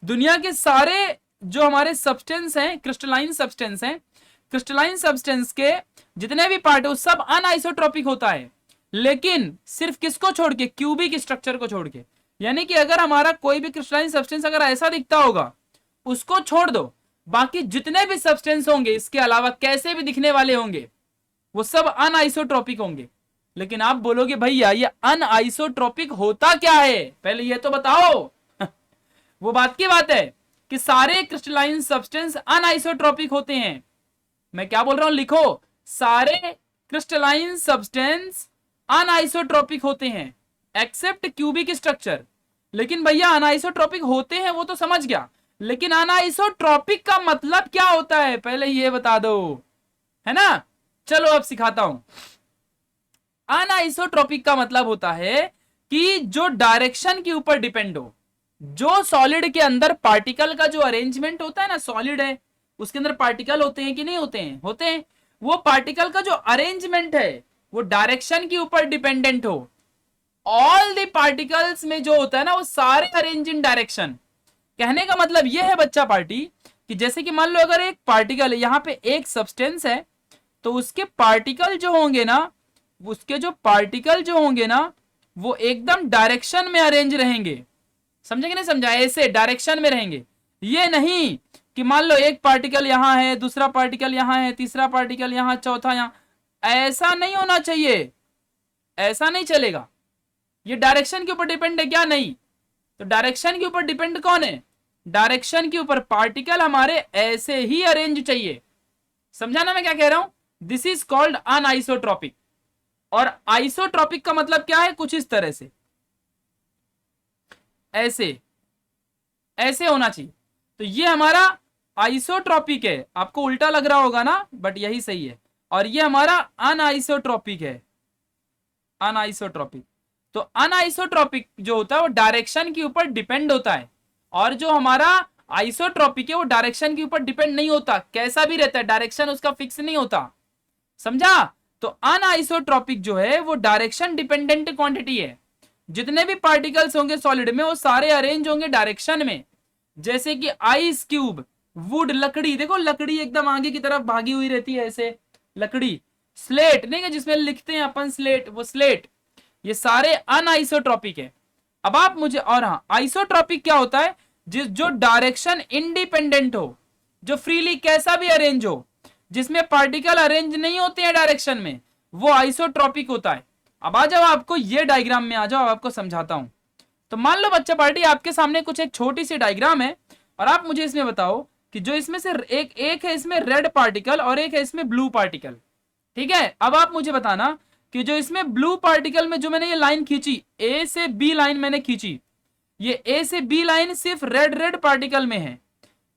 दुनिया के सारे जो हमारे सब्सटेंस हैं, क्रिस्टलाइन सब्सटेंस हैं, क्रिस्टलाइन सब्सटेंस के जितने भी पार्ट है वो सब अनआइसोट्रोपिक होता है, लेकिन सिर्फ किसको छोड़ के? क्यूबिक स्ट्रक्चर को छोड़ के। यानी कि अगर हमारा कोई भी क्रिस्टलाइन सब्सटेंस अगर ऐसा दिखता होगा उसको छोड़ दो, बाकी जितने भी सब्सटेंस होंगे इसके अलावा कैसे भी दिखने वाले होंगे वो सब अनआइसोट्रोपिक होंगे। लेकिन आप बोलोगे भैया ये अनआइसोट्रोपिक होता क्या है? पहले ये तो बताओ। वो बात की बात है कि सारे क्रिस्टलाइन सब्सटेंस अनआइसोट्रोपिक होते हैं। मैं क्या बोल रहा हूं? लिखो, सारे क्रिस्टलाइन सब्सटेंस अनआइसोट्रोपिक होते हैं एक्सेप्ट क्यूबिक स्ट्रक्चर। लेकिन भैया अनआइसोट्रोपिक होते हैं वो तो समझ गया, लेकिन अनआइसोट्रोपिक का मतलब क्या होता है पहले ये बता दो, है ना? चलो अब सिखाता हूं। अनआइसोट्रोपिक का मतलब होता है कि जो डायरेक्शन के ऊपर डिपेंड हो। जो सॉलिड के अंदर पार्टिकल का जो अरेंजमेंट होता है ना, सॉलिड है उसके अंदर पार्टिकल होते हैं कि नहीं होते हैं? होते हैं। वो पार्टिकल का जो अरेंजमेंट है वो डायरेक्शन के ऊपर डिपेंडेंट हो। ऑल द पार्टिकल्स में जो होता है ना वो सारे अरेंज इन डायरेक्शन। कहने का मतलब ये है बच्चा पार्टी कि जैसे कि मान लो अगर एक पार्टिकल है, यहाँ पे एक सब्सटेंस है, तो उसके पार्टिकल जो होंगे ना, उसके जो पार्टिकल जो होंगे ना वो एकदम डायरेक्शन में अरेंज रहेंगे। समझे कि नहीं समझा? ऐसे डायरेक्शन में रहेंगे। ये नहीं कि मान लो एक पार्टिकल यहां है, दूसरा पार्टिकल यहां है, तीसरा पार्टिकल यहां, चौथा यहां। ऐसा नहीं होना चाहिए, ऐसा नहीं चलेगा। ये डायरेक्शन के ऊपर डिपेंड है क्या? नहीं। तो डायरेक्शन के ऊपर डिपेंड कौन है? डायरेक्शन के ऊपर पार्टिकल हमारे ऐसे ही अरेंज चाहिए। समझा ना मैं क्या कह रहा हूं? This is called anisotropic. और आइसोट्रोपिक का मतलब क्या है? कुछ इस तरह से, ऐसे ऐसे होना चाहिए। तो ये हमारा आइसोट्रोपिक है। आपको उल्टा लग रहा होगा ना, बट यही सही है। और ये हमारा अनआइसोट्रोपिक है, अनआइसोट्रोपिक। तो अनआइसोट्रोपिक जो होता है वो डायरेक्शन के ऊपर डिपेंड होता है, और जो हमारा आइसोट्रोपिक है वो डायरेक्शन के ऊपर डिपेंड नहीं होता, कैसा भी रहता है, डायरेक्शन उसका फिक्स नहीं होता। समझा? तो अनआइसोट्रोपिक जो है वो डायरेक्शन डिपेंडेंट क्वांटिटी है। जितने भी पार्टिकल्स होंगे सॉलिड में वो सारे अरेंज होंगे डायरेक्शन में। जैसे कि आइस क्यूब, वुड, लकड़ी, देखो लकड़ी एकदम आगे की तरफ भागी हुई रहती है ऐसे, लकड़ी, स्लेट नहीं है जिसमें लिखते हैं अपन स्लेट, वो स्लेट, ये सारे अनआइसोट्रोपिक है। अब आप मुझे, और हाँ आइसोट्रोपिक क्या होता है? जो डायरेक्शन इंडिपेंडेंट हो, जो फ्रीली कैसा भी अरेंज हो, जिसमें पार्टिकल अरेंज नहीं होते हैं डायरेक्शन में, वो आइसोट्रोपिक होता है। अब आ जाओ, आपको ये डायग्राम में आ जाओ, आपको समझाता हूं। तो मान लो बच्चा पार्टी आपके सामने कुछ एक छोटी सी डायग्राम है, और आप मुझे इसमें बताओ कि जो इसमें से एक है इसमें रेड पार्टिकल और एक है इसमें ब्लू पार्टिकल। ठीक है? अब आप मुझे बताना कि जो इसमें ब्लू पार्टिकल में जो मैंने ये लाइन खींची, ए से बी लाइन मैंने खींची, ये ए से बी लाइन सिर्फ रेड रेड पार्टिकल में है,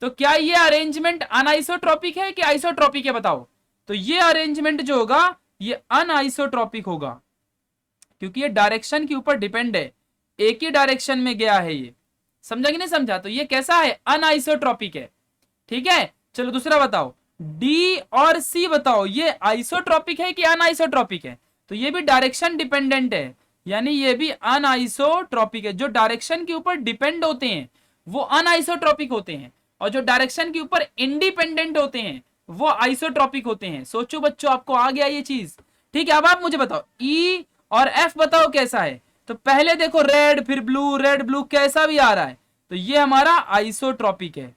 तो क्या ये अरेंजमेंट अनआइसोट्रोपिक है कि आइसोट्रोपिक है? बताओ। तो ये अरेंजमेंट जो होगा ये अनआइसोट्रोपिक होगा, क्योंकि ये डायरेक्शन के ऊपर डिपेंड है, एक ही डायरेक्शन में गया है ये। समझा कि नहीं समझा? तो ये कैसा है? अनआइसोट्रॉपिक है। ठीक है, चलो दूसरा बताओ, डी और सी बताओ, ये आइसोट्रॉपिक है कि अनआइसोट्रॉपिक है? तो ये भी डायरेक्शन डिपेंडेंट है, यानी ये भी अनआइसोट्रॉपिक है। जो डायरेक्शन के ऊपर डिपेंड होते हैं वो अनआइसोट्रॉपिक होते हैं, और जो डायरेक्शन के ऊपर इंडिपेंडेंट होते हैं वो आइसोट्रॉपिक होते हैं। सोचो बच्चों, आपको आ गया ये चीज? ठीक है, अब आप मुझे बताओ ई और एफ बताओ कैसा है। तो पहले देखो रेड फिर ब्लू, रेड ब्लू कैसा भी आ रहा है, तो ये हमारा आइसोट्रॉपिक है।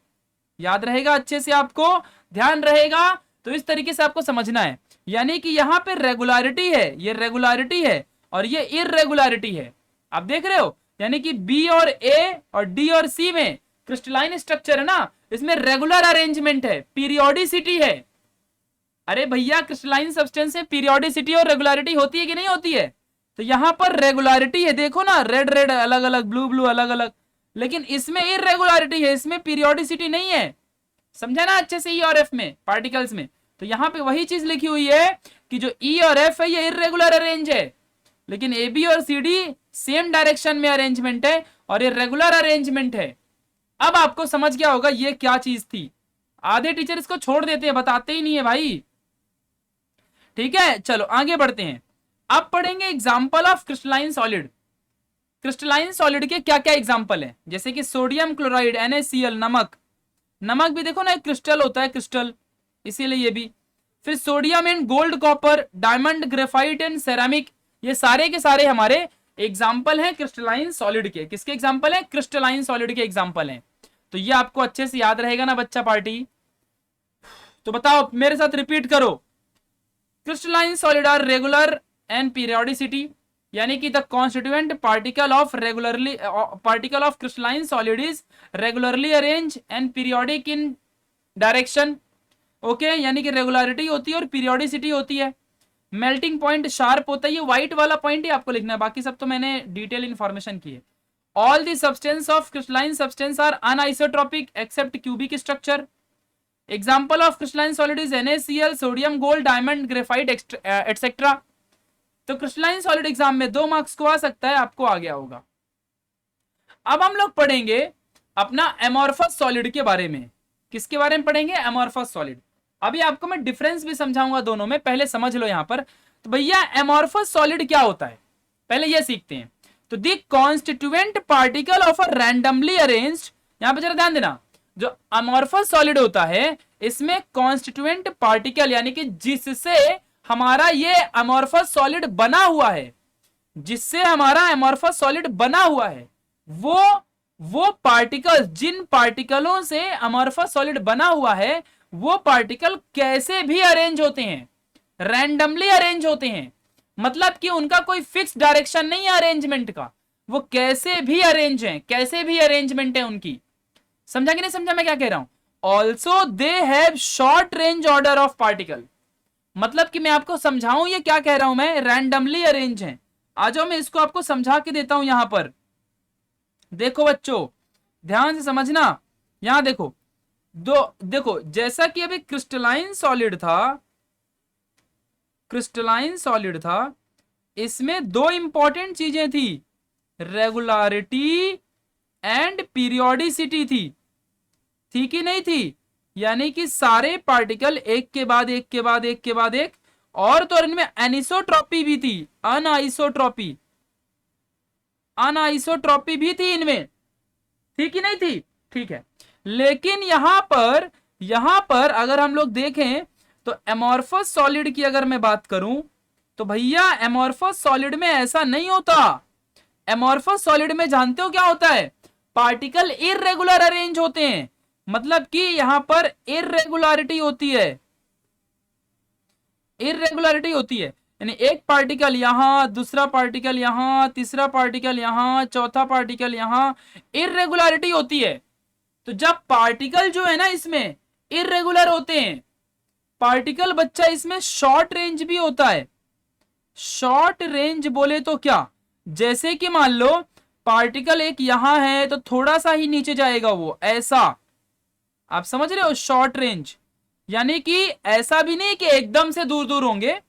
याद रहेगा अच्छे से, आपको ध्यान रहेगा। तो इस तरीके से आपको समझना है, यानी कि यहां पे रेगुलरिटी है, ये रेगुलरिटी है और ये इररेगुलरिटी है। आप देख रहे हो, यानी कि बी और ए और डी और सी में क्रिस्टलाइन स्ट्रक्चर है ना, इसमें रेगुलर अरेंजमेंट है, पीरियोडिसिटी है। अरे भैया, क्रिस्टलाइन सब्सटेंस में पीरियोडिसिटी और रेगुलरिटी होती है कि नहीं होती है? तो यहां पर रेगुलरिटी है, देखो ना, रेड रेड अलग अलग, ब्लू ब्लू अलग अलग, लेकिन इसमें इररेगुलरिटी है, इसमें पीरियोडिसिटी नहीं है। समझा ना अच्छे से? ई और एफ में पार्टिकल्स में तो यहां पे वही चीज लिखी हुई है कि जो ई और एफ है ये इररेगुलर अरेंज है, लेकिन ए बी और सी डी सेम डायरेक्शन में अरेंजमेंट है और ये रेगुलर अरेंजमेंट है। अब आपको समझ गया होगा ये क्या चीज थी। आधे टीचर इसको छोड़ देते हैं, बताते ही नहीं है भाई। ठीक है, चलो आगे बढ़ते हैं। अब पढ़ेंगे example of crystalline solid. Crystalline solid के क्या क्या एग्जाम्पल हैं, जैसे कि सोडियम क्लोराइड, NaCl, नमक। नमक भी देखो ना एक क्रिस्टल होता है, क्रिस्टल, इसीलिए ये भी। फिर sodium and gold, copper, diamond, graphite and ceramic, ये सारे के सारे हमारे एग्जाम्पल हैं क्रिस्टलाइन सॉलिड के। किसके एग्जाम्पल हैं? क्रिस्टलाइन सॉलिड के एग्जाम्पल हैं। तो ये आपको अच्छे से याद रहेगा ना बच्चा पार्टी? तो बताओ मेरे साथ रिपीट करो। Crystalline solid are regular and periodicity, यानी कि the constituent particle of crystalline solid is regularly arrange and periodic in direction. Okay, यानी कि रेगुलरिटी होती है और पीरियोडिसिटी होती है। मेल्टिंग पॉइंट शार्प होता है, ये व्हाइट वाला पॉइंट ही आपको लिखना है, बाकी सब तो मैंने डिटेल इंफॉर्मेशन की है। All the substance of crystalline substance are anisotropic except cubic structure. Example of crystalline solid is NaCl, sodium, gold, diamond, graphite etcetera. तो क्रिस्टलाइन सॉलिड एग्जाम में 2 मार्क्स को आ सकता है, आपको आ गया होगा। अब हम लोग पढ़ेंगे अपना एमोर्फस सॉलिड के बारे में। किसके बारे में पढ़ेंगे? Amorphous solid. अभी आपको मैं डिफरेंस भी समझाऊंगा दोनों में, पहले समझ लो यहां पर। तो भैया एमोर्फस सॉलिड क्या होता है, पहले ये सीखते हैं। तो the constituent particle of a randomly arranged, यहां पर जरा ध्यान देना, जो अमॉर्फस सॉलिड होता है इसमें कॉन्स्टिट्यूएंट पार्टिकल, यानी कि जिससे हमारा ये अमॉर्फस सॉलिड बना हुआ है, जिससे हमारा अमॉर्फस सॉलिड बना हुआ है, वो पार्टिकल, जिन पार्टिकलों से अमॉर्फस सॉलिड बना हुआ है वो पार्टिकल कैसे भी अरेंज होते हैं, रैंडमली अरेंज होते हैं। मतलब कि उनका कोई फिक्स डायरेक्शन नहीं है अरेंजमेंट का, वो कैसे भी अरेंज हैं, कैसे भी अरेंजमेंट है उनकी। समझा कि नहीं समझा मैं क्या कह रहा हूं? Also they have short range order of particle. मतलब कि मैं आपको समझाऊं ये क्या कह रहा हूं मैं, रैंडमली अरेंज है। आ जाओ मैं इसको आपको समझा के देता हूं। यहां पर देखो बच्चों, ध्यान से समझना। यहां देखो, देखो जैसा कि अभी क्रिस्टलाइन सॉलिड था, इसमें 2 इंपॉर्टेंट चीजें थी, रेगुलरिटी एंड पीरियोडिसिटी थी कि नहीं थी? यानी कि सारे पार्टिकल एक के बाद एक के बाद एक के बाद एक, और तो इनमें एनिसोट्रॉपी भी थी, अनआइसोट्रॉपी भी थी इनमें, थी कि नहीं थी? ठीक है, लेकिन यहां पर अगर हम लोग देखें तो एमॉर्फस सॉलिड की अगर मैं बात करूं तो भैया एमॉर्फस सॉलिड में ऐसा नहीं होता। एमॉर्फस सॉलिड में जानते हो क्या होता है? पार्टिकल इररेगुलर अरेंज होते हैं, मतलब कि यहां पर इररेगुलरिटी होती है, यानी एक पार्टिकल यहां, दूसरा पार्टिकल यहां, तीसरा पार्टिकल यहां, चौथा पार्टिकल यहां, इररेगुलरिटी होती है। तो जब पार्टिकल जो है ना इसमें इररेगुलर होते हैं, पार्टिकल बच्चा इसमें शॉर्ट रेंज भी होता है। शॉर्ट रेंज बोले तो क्या, जैसे कि मान लो पार्टिकल एक यहां है तो थोड़ा सा ही नीचे जाएगा वो, ऐसा, आप समझ रहे हो? शॉर्ट रेंज यानी कि ऐसा भी नहीं कि एकदम से दूर दूर होंगे,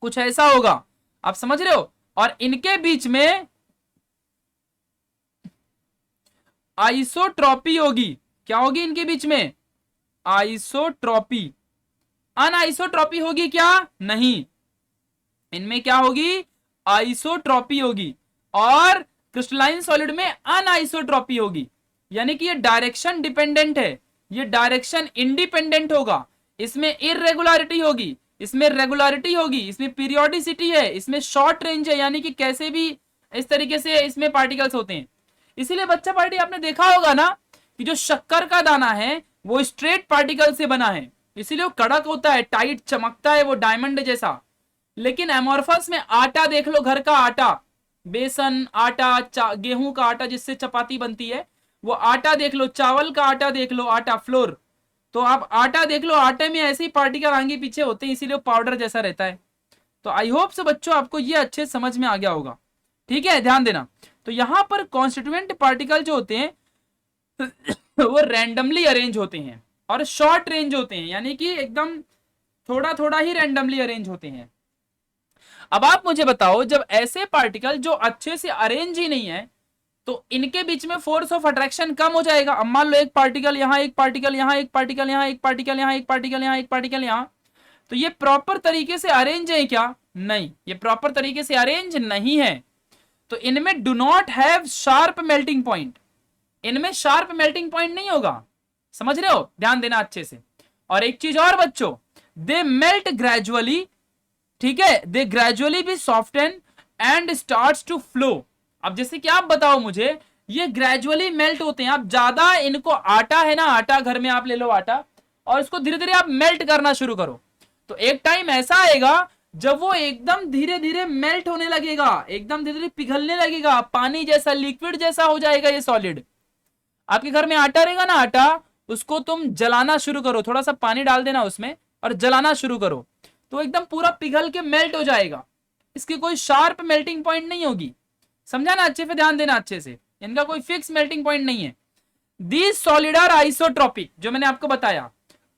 कुछ ऐसा होगा, आप समझ रहे हो? और इनके बीच में आइसोट्रॉपी होगी। क्या होगी इनके बीच में? आइसोट्रॉपी। अनआइसोट्रॉपी होगी क्या? नहीं, इनमें क्या होगी? आइसोट्रॉपी होगी। और क्रिस्टलाइन सॉलिड में अनआइसोट्रॉपी होगी, यानी कि ये डायरेक्शन डिपेंडेंट है, ये डायरेक्शन इंडिपेंडेंट होगा। इसमें इरेगुलरिटी होगी, इसमें रेगुलरिटी होगी, इसमें पीरियोडिसिटी है, इसमें शॉर्ट रेंज है, यानी कि कैसे भी इस तरीके से इसमें पार्टिकल्स होते हैं। इसीलिए बच्चा पार्टी आपने देखा होगा ना कि जो शक्कर का दाना है वो स्ट्रेट पार्टिकल से बना है, इसीलिए वो कड़क होता है, टाइट चमकता है, वो डायमंड जैसा। लेकिन एमोर्फस में आटा देख लो, घर का आटा, बेसन आटा, गेहूं का आटा जिससे चपाती बनती है, वो आटा देख लो, चावल का आटा देख लो, आटा फ्लोर, तो आप आटा देख लो, आटे में ऐसे ही पार्टिकल आगे पीछे होते हैं, इसीलिए पाउडर जैसा रहता है। तो आई होप से बच्चों आपको ये अच्छे समझ में आ गया होगा। ठीक है, ध्यान देना। तो यहां पर कॉन्स्टिट्यूएंट पार्टिकल जो होते हैं वो रैंडमली अरेंज होते हैं और शॉर्ट रेंज होते हैं, यानी कि एकदम थोड़ा थोड़ा ही रैंडमली अरेंज होते हैं। अब आप मुझे बताओ, जब ऐसे पार्टिकल जो अच्छे से अरेंज ही नहीं है तो इनके बीच में फोर्स ऑफ अट्रैक्शन कम हो जाएगा। अब मान लो एक पार्टिकल यहां, एक पार्टिकल यहां, एक पार्टिकल यहां, एक पार्टिकल यहां, एक पार्टिकल यहां, एक पार्टिकल यहां, तो ये प्रॉपर तरीके से अरेंज है क्या? नहीं, ये प्रॉपर तरीके से अरेंज नहीं है। तो इनमें do not have sharp melting point, इनमें शार्प मेल्टिंग पॉइंट नहीं होगा। समझ रहे हो? ध्यान देना अच्छे से। और एक चीज और बच्चों, दे मेल्ट ग्रेजुअली, ठीक है, they gradually be soften and starts to flow. अब जैसे कि आप बताओ मुझे, ये ग्रेजुअली मेल्ट होते हैं। आप ज्यादा इनको, आटा है ना, आटा घर में आप ले लो आटा, और इसको धीरे धीरे आप मेल्ट करना शुरू करो, तो एक टाइम ऐसा आएगा जब वो एकदम धीरे धीरे मेल्ट होने लगेगा, एकदम धीरे धीरे पिघलने लगेगा, पानी जैसा, लिक्विड जैसा हो जाएगा ये सॉलिड। आपके घर में आटा रहेगा ना, आटा, उसको तुम जलाना शुरू करो, थोड़ा सा पानी डाल देना उसमें और जलाना शुरू करो, तो एकदम पूरा पिघल के मेल्ट हो जाएगा। इसकी कोई शार्प मेल्टिंग पॉइंट नहीं होगी। समझा ना? अच्छे से ध्यान देना अच्छे से, इनका कोई फिक्स मेल्टिंग पॉइंट नहीं है। दीज सॉलिड आर आइसोट्रॉपिक, जो मैंने आपको बताया।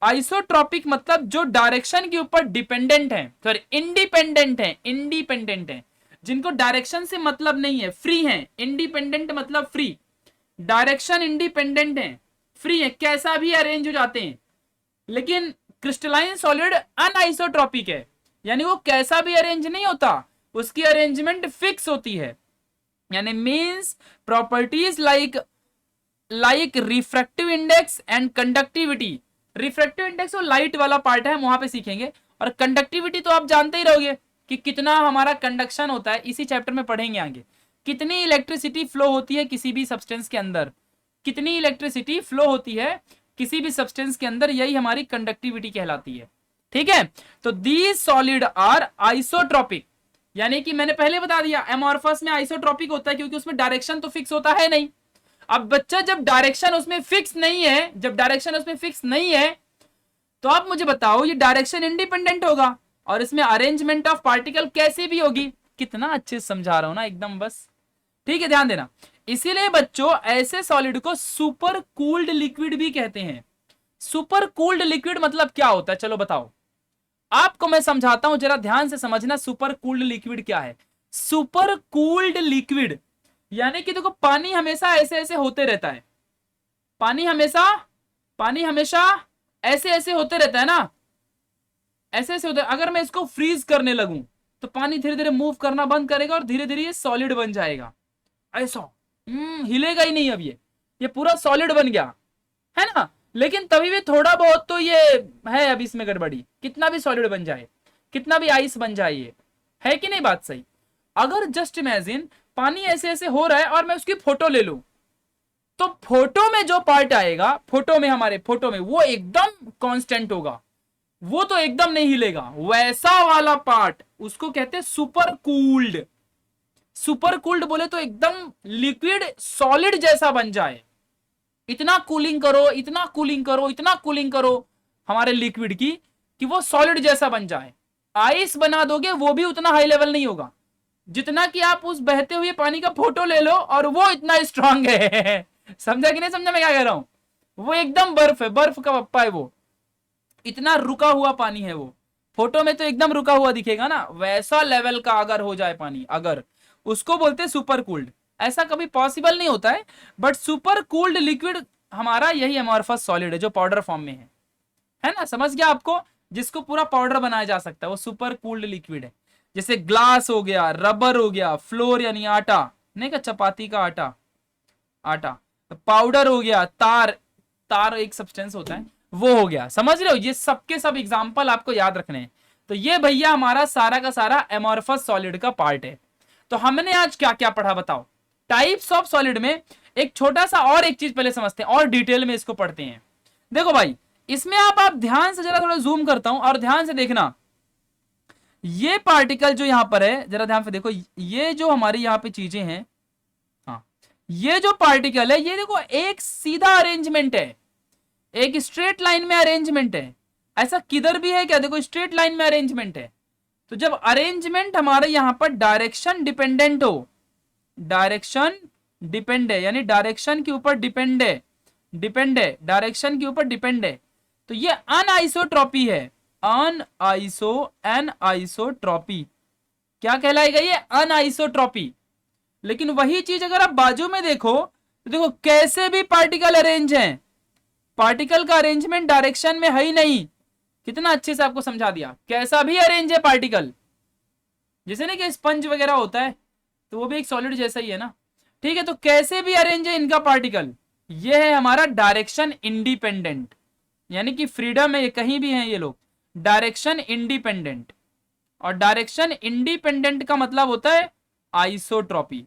आइसोट्रॉपिक मतलब जो डायरेक्शन के ऊपर डिपेंडेंट है, सॉरी इंडिपेंडेंट है, इंडिपेंडेंट है, जिनको डायरेक्शन से मतलब नहीं है, फ्री है। इंडिपेंडेंट मतलब फ्री, डायरेक्शन इंडिपेंडेंट है, फ्री है, कैसा भी अरेंज हो जाते हैं। लेकिन क्रिस्टलाइन सॉलिड अनआइसोट्रॉपिक है, यानी वो कैसा भी अरेंज नहीं होता, उसकी अरेंजमेंट फिक्स होती है। यानी means properties like refractive index and conductivity. Refractive index वो लाइट वाला पार्ट है, हम वहां पे सीखेंगे। और कंडक्टिविटी तो आप जानते ही रहोगे कि कितना हमारा कंडक्शन होता है, इसी चैप्टर में पढ़ेंगे आगे। कितनी इलेक्ट्रिसिटी फ्लो होती है किसी भी सब्सटेंस के अंदर, कितनी इलेक्ट्रिसिटी फ्लो होती है किसी भी सब्सटेंस के अंदर, यही हमारी कंडक्टिविटी कहलाती है। ठीक है, तो दीज सॉलिड आर आइसोट्रॉपिक, यानी कि मैंने पहले बता दिया एमॉर्फस में आइसोट्रॉपिक होता है क्योंकि उसमें डायरेक्शन तो फिक्स होता है नहीं। अब बच्चा, जब डायरेक्शन उसमें फिक्स नहीं है, जब डायरेक्शन उसमें फिक्स नहीं है, तो आप मुझे बताओ ये डायरेक्शन इंडिपेंडेंट होगा और इसमें अरेंजमेंट ऑफ पार्टिकल कैसे भी होगी। कितना अच्छे से समझा रहा हूं ना, एकदम बस। ठीक है, ध्यान देना। इसीलिए बच्चों ऐसे सॉलिड को सुपर कूल्ड लिक्विड भी कहते हैं। सुपर कूल्ड लिक्विड मतलब क्या होता है, चलो बताओ। आपको मैं समझाता हूं, जरा ध्यान से समझना सुपर कूल्ड लिक्विड क्या है। सुपर कूल्ड लिक्विड यानी कि देखो, पानी हमेशा ऐसे ऐसे होते रहता है, पानी हमेशा ऐसे ऐसे होते रहता है ना, ऐसे ऐसे होता है। अगर मैं इसको फ्रीज करने लगूं तो पानी धीरे धीरे मूव करना बंद करेगा और धीरे धीरे ये सॉलिड बन जाएगा, ऐसा हिलेगा ही नहीं। अब ये पूरा सॉलिड बन गया है ना, लेकिन तभी भी थोड़ा बहुत तो ये है अब इसमें गड़बड़ी, कितना भी सॉलिड बन जाए, कितना भी आइस बन जाए, ये है कि नहीं बात सही। अगर जस्ट इमेजिन पानी ऐसे ऐसे हो रहा है और मैं उसकी फोटो ले लूं, तो फोटो में जो पार्ट आएगा, हमारे फोटो में वो एकदम कांस्टेंट होगा, वो तो एकदम नहीं हिलेगा। वैसा वाला पार्ट उसको कहते हैं सुपर कूल्ड। सुपर कूल्ड बोले तो एकदम लिक्विड सॉलिड जैसा बन जाए। इतना कूलिंग करो, इतना कूलिंग करो, इतना कूलिंग करो हमारे लिक्विड की कि वो सॉलिड जैसा बन जाए। आइस बना दोगे वो भी उतना हाई लेवल नहीं होगा जितना कि आप उस बहते हुए पानी का फोटो ले लो और वो इतना स्ट्रांग है। समझा कि नहीं समझा मैं क्या कह रहा हूं? वो एकदम बर्फ है, बर्फ का पप्पा है वो, इतना रुका हुआ पानी है वो। फोटो में तो एकदम रुका हुआ दिखेगा ना, वैसा लेवल का अगर हो जाए पानी, अगर, उसको बोलते हैं सुपर कूल्ड। ऐसा कभी पॉसिबल नहीं होता है, बट सुपर कूल्ड लिक्विड हमारा यही अमॉर्फस सॉलिड है जो पाउडर फॉर्म में है ना, समझ गया आपको, जिसको पूरा पाउडर बनाया जा सकता है वो सुपर कूल्ड लिक्विड है। जैसे ग्लास हो गया, रबर हो गया, फ्लोर यानी आटा, नहीं का चपाती का आटा, आटा, पाउडर हो गया, तार, तार एक सब्सटेंस होता है, वो हो गया। समझ रहे हो, ये सबके सब एग्जांपल आपको याद रखने हैं। तो ये भैया हमारा सारा का सारा एमॉर्फस सॉलिड का पार्ट है। तो हमने आज क्या क्या पढ़ा बताओ? टाइप्स ऑफ सॉलिड में एक छोटा सा और एक चीज पहले समझते हैं और डिटेल में इसको पढ़ते हैं। देखो भाई, इसमें आप ध्यान से, जरा थोड़ा जूम करता हूं और ध्यान से देखना, ये पार्टिकल जो यहां पर है, जरा ध्यान से देखो, ये जो हमारी यहां पे चीजें हैं, हाँ, ये जो पार्टिकल है, ये देखो एक सीधा अरेंजमेंट है, एक स्ट्रेट लाइन में अरेंजमेंट है। ऐसा किधर भी है क्या? देखो स्ट्रेट लाइन में अरेंजमेंट है। तो जब अरेंजमेंट हमारे यहां पर डायरेक्शन डिपेंडेंट हो, डायरेक्शन डिपेंड है, यानी डायरेक्शन के ऊपर डिपेंड है, डिपेंड है, डायरेक्शन के ऊपर डिपेंड है, तो ये अनआइसोट्रॉपी है। अनआइसोट्रॉपी क्या कहलाएगा? ये अनआइसोट्रॉपी। लेकिन वही चीज अगर आप बाजू में देखो तो देखो कैसे भी पार्टिकल अरेंज हैं, पार्टिकल का अरेंजमेंट डायरेक्शन में है ही नहीं। कितना अच्छे से आपको समझा दिया, कैसा भी अरेंज है पार्टिकल, जैसे ना कि स्पंज वगैरह होता है, तो वो भी एक सॉलिड जैसा ही है ना, ठीक है। तो कैसे भी अरेंज है इनका पार्टिकल, ये है हमारा डायरेक्शन इंडिपेंडेंट, यानी कि फ्रीडम है, ये कहीं भी हैं ये लोग, डायरेक्शन इंडिपेंडेंट। और डायरेक्शन इंडिपेंडेंट का मतलब होता है आइसोट्रॉपी,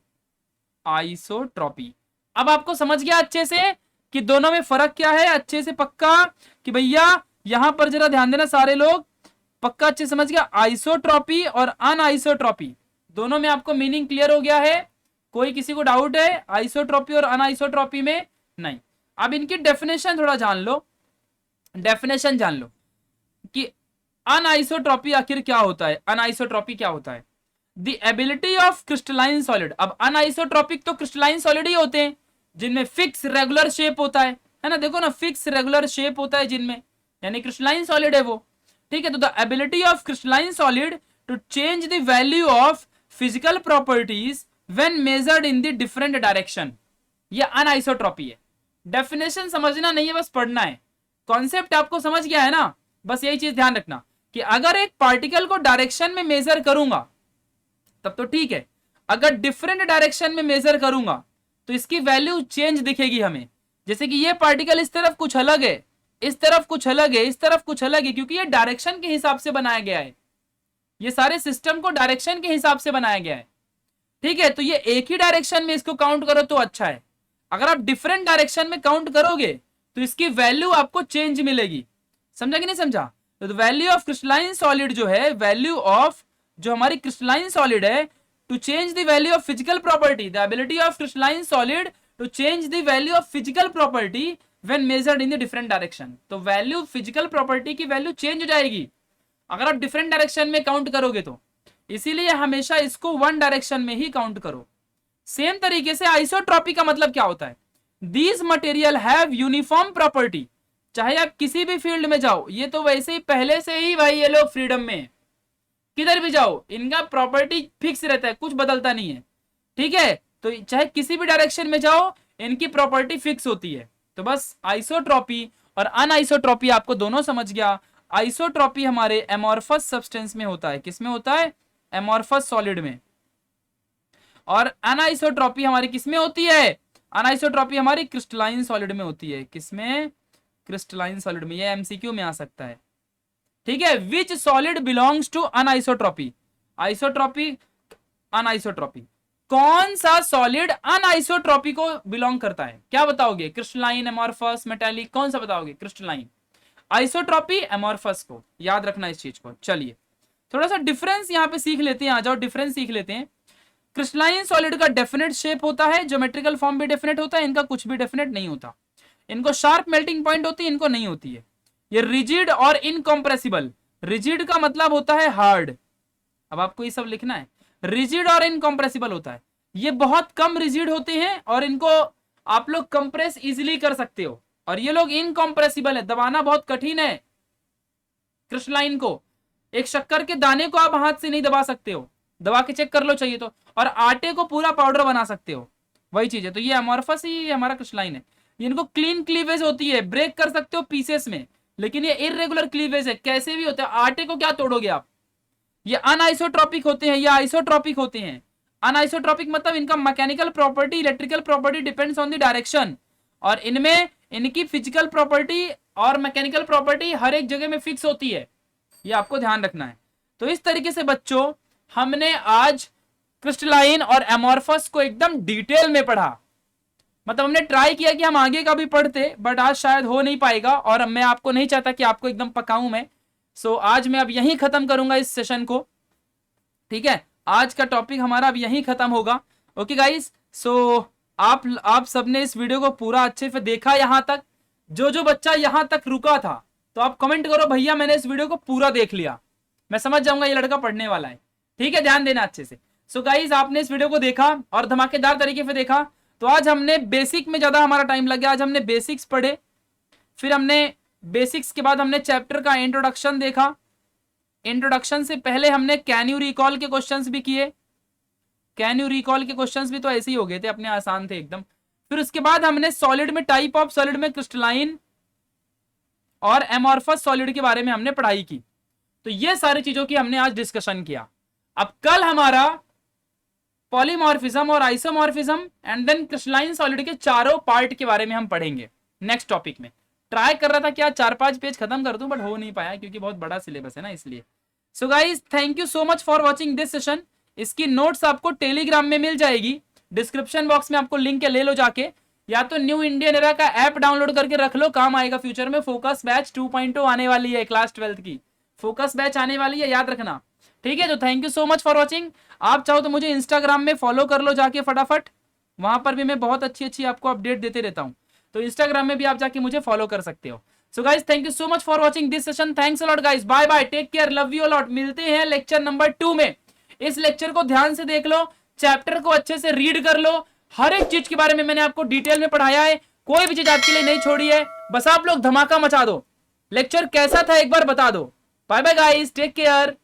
आइसोट्रॉपी। अब आपको समझ गया अच्छे से कि दोनों में फर्क क्या है, अच्छे से पक्का कि भैया यहां पर जरा ध्यान देना सारे लोग, पक्का अच्छे समझ गया। आइसोट्रॉपी और अनआइसोट्रॉपी दोनों में आपको मीनिंग क्लियर हो गया है? कोई किसी को डाउट है आइसोट्रॉपी और अनआइसोट्रॉपी में? नहीं। अब इनकी डेफिनेशन थोड़ा जान लो, डेफिनेशन जान लो कि अनआइसोट्रॉपी आखिर क्या होता है, अनआइसोट्रॉपी क्या होता है। The ability of crystalline solid, अब अनआइसोट्रॉपिक तो क्रिस्टलाइन सॉलिड ही होते हैं जिनमें फिक्स रेगुलर शेप होता है ना, देखो ना, फिक्स रेगुलर शेप होता है जिनमें, यानी क्रिस्टलाइन सॉलिड है वो, ठीक है। तो the ability of crystalline solid to change the value of physical properties when measured in the different direction, ये अनआइसोट्रॉपी है। डेफिनेशन समझना नहीं है, बस पढ़ना है। कॉन्सेप्ट आपको समझ गया है ना? बस यही चीज ध्यान रखना कि अगर एक पार्टिकल को डायरेक्शन में मेजर करूंगा तब तो ठीक है, अगर डिफरेंट डायरेक्शन में मेजर करूंगा तो इसकी वैल्यू चेंज दिखेगी हमें। जैसे कि ये पार्टिकल इस तरफ कुछ अलग है, इस तरफ कुछ अलग है, इस तरफ कुछ अलग है, क्योंकि ये डायरेक्शन के हिसाब से बनाया गया है, ये सारे सिस्टम को डायरेक्शन के हिसाब से बनाया गया है, ठीक है। तो ये एक ही डायरेक्शन में इसको काउंट करो तो अच्छा है, अगर आप डिफरेंट डायरेक्शन में काउंट करोगे तो इसकी वैल्यू आपको चेंज मिलेगी। समझा कि नहीं समझा? तो वैल्यू ऑफ क्रिस्टलाइन सॉलिड जो है, वैल्यू ऑफ जो हमारी क्रिस्टलाइन सॉलिड है, to change the value of physical property, the ability of crystalline solid to change the value of physical property when measured in the different direction. तो value physical property की value change हो जाएगी अगर आप different direction में count करोगे तो, इसीलिए हमेशा इसको वन डायरेक्शन में ही काउंट करो। सेम तरीके से आइसोट्रॉपी का मतलब क्या होता है? These material have uniform property, चाहे आप किसी भी फील्ड में जाओ, ये तो वैसे ही पहले से ही भाई ये लोग फ्रीडम में, किधर भी जाओ इनका प्रॉपर्टी फिक्स रहता है, कुछ बदलता नहीं है, ठीक है। तो चाहे किसी भी डायरेक्शन में जाओ इनकी प्रॉपर्टी फिक्स होती है। तो बस आइसोट्रॉपी और अनआइसोट्रॉपी आपको दोनों समझ गया। आइसोट्रॉपी हमारे एमॉर्फस सब्सटेंस में होता है, किसमें होता है? एमॉर्फस सॉलिड में। और अनआइसोट्रॉपी हमारी किसमें होती है? अनआइसोट्रॉपी हमारी क्रिस्टलाइन सॉलिड में होती है। किसमें? क्रिस्टलाइन सॉलिड में। ये एमसीक्यू में आ सकता है, ठीक है। Which solid belongs to anisotropy? Isotropy, anisotropy, कौन सा सॉलिड अनआइसोट्रॉपी को बिलोंग करता है? क्या बताओगे? क्रिस्टलाइन, एमॉर्फस, मेटालिक, कौन सा बताओगे? क्रिस्टलाइन। आइसोट्रॉपी एमॉर्फस को, याद रखना इस चीज को। चलिए थोड़ा सा डिफरेंस यहाँ पे सीख लेते हैं, आ जाओ डिफरेंस सीख लेते हैं। क्रिस्टलाइन सॉलिड का डेफिनेट शेप होता है, ज्योमेट्रिकल फॉर्म भी डेफिनेट होता है, इनका कुछ भी डेफिनेट नहीं होता। इनको शार्प मेल्टिंग पॉइंट होती है, इनको नहीं होती है। ये रिजिड और इनकॉम्प्रेसिबल, रिजिड का मतलब होता है हार्ड, अब आपको ये सब लिखना है, रिजिड और इनकॉम्प्रेसिबल होता है। ये बहुत कम रिजिड होते हैं और इनको आप लोग कंप्रेस इजिली कर सकते हो, और ये लोग इनकॉम्प्रेसिबल है, दबाना बहुत कठिन है। क्रिस्टलाइन को, एक शक्कर के दाने को आप हाथ से नहीं दबा सकते हो, दबा के चेक कर लो चाहिए तो, और आटे को पूरा पाउडर बना सकते हो, वही चीज है। तो ये अमॉर्फस ही हमारा क्रिस्टलाइन है। इनको क्लीन क्लीवेज होती है, ब्रेक कर सकते हो पीसेस में, लेकिन ये इरेगुलर क्लीवेज है, कैसे भी होता है। आटे को क्या तोड़ोगे आप। ये अनआइसोट्रॉपिक होते हैं, ये आइसोट्रॉपिक होते हैं। अनआइसोट्रॉपिक मतलब इनका mechanical property, electrical property depends on the direction, और इनमें इनकी फिजिकल प्रॉपर्टी और मैकेनिकल प्रॉपर्टी हर एक जगह में फिक्स होती है, ये आपको ध्यान रखना है। तो इस तरीके से बच्चों हमने आज क्रिस्टलाइन और एमॉर्फस को एकदम डिटेल में पढ़ा। मतलब हमने ट्राई किया कि हम आगे का भी पढ़ते, बट आज शायद हो नहीं पाएगा, और मैं आपको नहीं चाहता कि आपको एकदम पकाऊं मैं। सो आज मैं अब यहीं खत्म करूंगा इस सेशन को, ठीक है। आज का टॉपिक हमारा अब यहीं खत्म होगा। ओके गाइस, सो आप सबने इस वीडियो को पूरा अच्छे से देखा यहां तक। जो बच्चा यहां तक रुका था तो आप कमेंट करो भैया मैंने इस वीडियो को पूरा देख लिया, मैं समझ जाऊंगा ये लड़का पढ़ने वाला है, ठीक है। ध्यान देना अच्छे से। सो गाइस आपने इस वीडियो को देखा और धमाकेदार तरीके से देखा। तो आज हमने बेसिक में ज्यादा हमारा टाइम लग गया। आज हमने बेसिक्स पढ़े, फिर हमने बेसिक्स के बाद हमने चैप्टर का इंट्रोडक्शन देखा। इंट्रोडक्शन से पहले हमने कैन यू रिकॉल के क्वेश्चंस भी किए। कैन यू रिकॉल के क्वेश्चंस भी तो ऐसे ही हो गए थे, अपने आसान थे एकदम। फिर उसके बाद हमने सॉलिड में, टाइप ऑफ सॉलिड में क्रिस्टलाइन और एमॉर्फस सॉलिड के बारे में हमने पढ़ाई की। तो ये सारी चीजों की हमने आज डिस्कशन किया। अब कल हमारा पॉलीमॉर्फिज्म और isomorphism and then crystalline solid के चारों पार्ट के बारे में हम पढ़ेंगे नेक्स्ट टॉपिक में। ट्राई कर रहा था क्या 4-5 पेज खत्म कर दूं, बट हो नहीं पाया क्योंकि बहुत बड़ा सिलेबस है ना, इसलिए। सो guys thank you so much for watching this session. इसकी नोट्स आपको टेलीग्राम में मिल जाएगी, डिस्क्रिप्शन बॉक्स में आपको लिंक ले लो जाके, या तो न्यू इंडियन एरा का ऐप डाउनलोड करके रख लो, काम आएगा फ्यूचर में। फोकस बैच 2.0 आने वाली है, क्लास 12 की फोकस बैच आने वाली है, याद रखना, ठीक है। तो thank you so much for watching. आप चाहो तो मुझे इंस्टाग्राम में फॉलो कर लो जाके फटाफट, वहां पर भी मैं बहुत अच्छी आपको अपडेट देते रहता हूँ, तो इंस्टाग्राम में भी आप जाके मुझे फॉलो कर सकते हो। So guys thank you so much for watching this session. Thanks a lot guys, bye bye, take care, love you a lot. मिलते हैं लेक्चर नंबर 2 में। इस लेक्चर को ध्यान से देख लो, चैप्टर को अच्छे से रीड कर लो, हर एक चीज के बारे में मैंने आपको डिटेल में पढ़ाया है, कोई भी चीज आपके लिए नहीं छोड़ी है। बस आप लोग धमाका मचा दो। लेक्चर कैसा था एक बार बता दो। Bye bye guys, take care.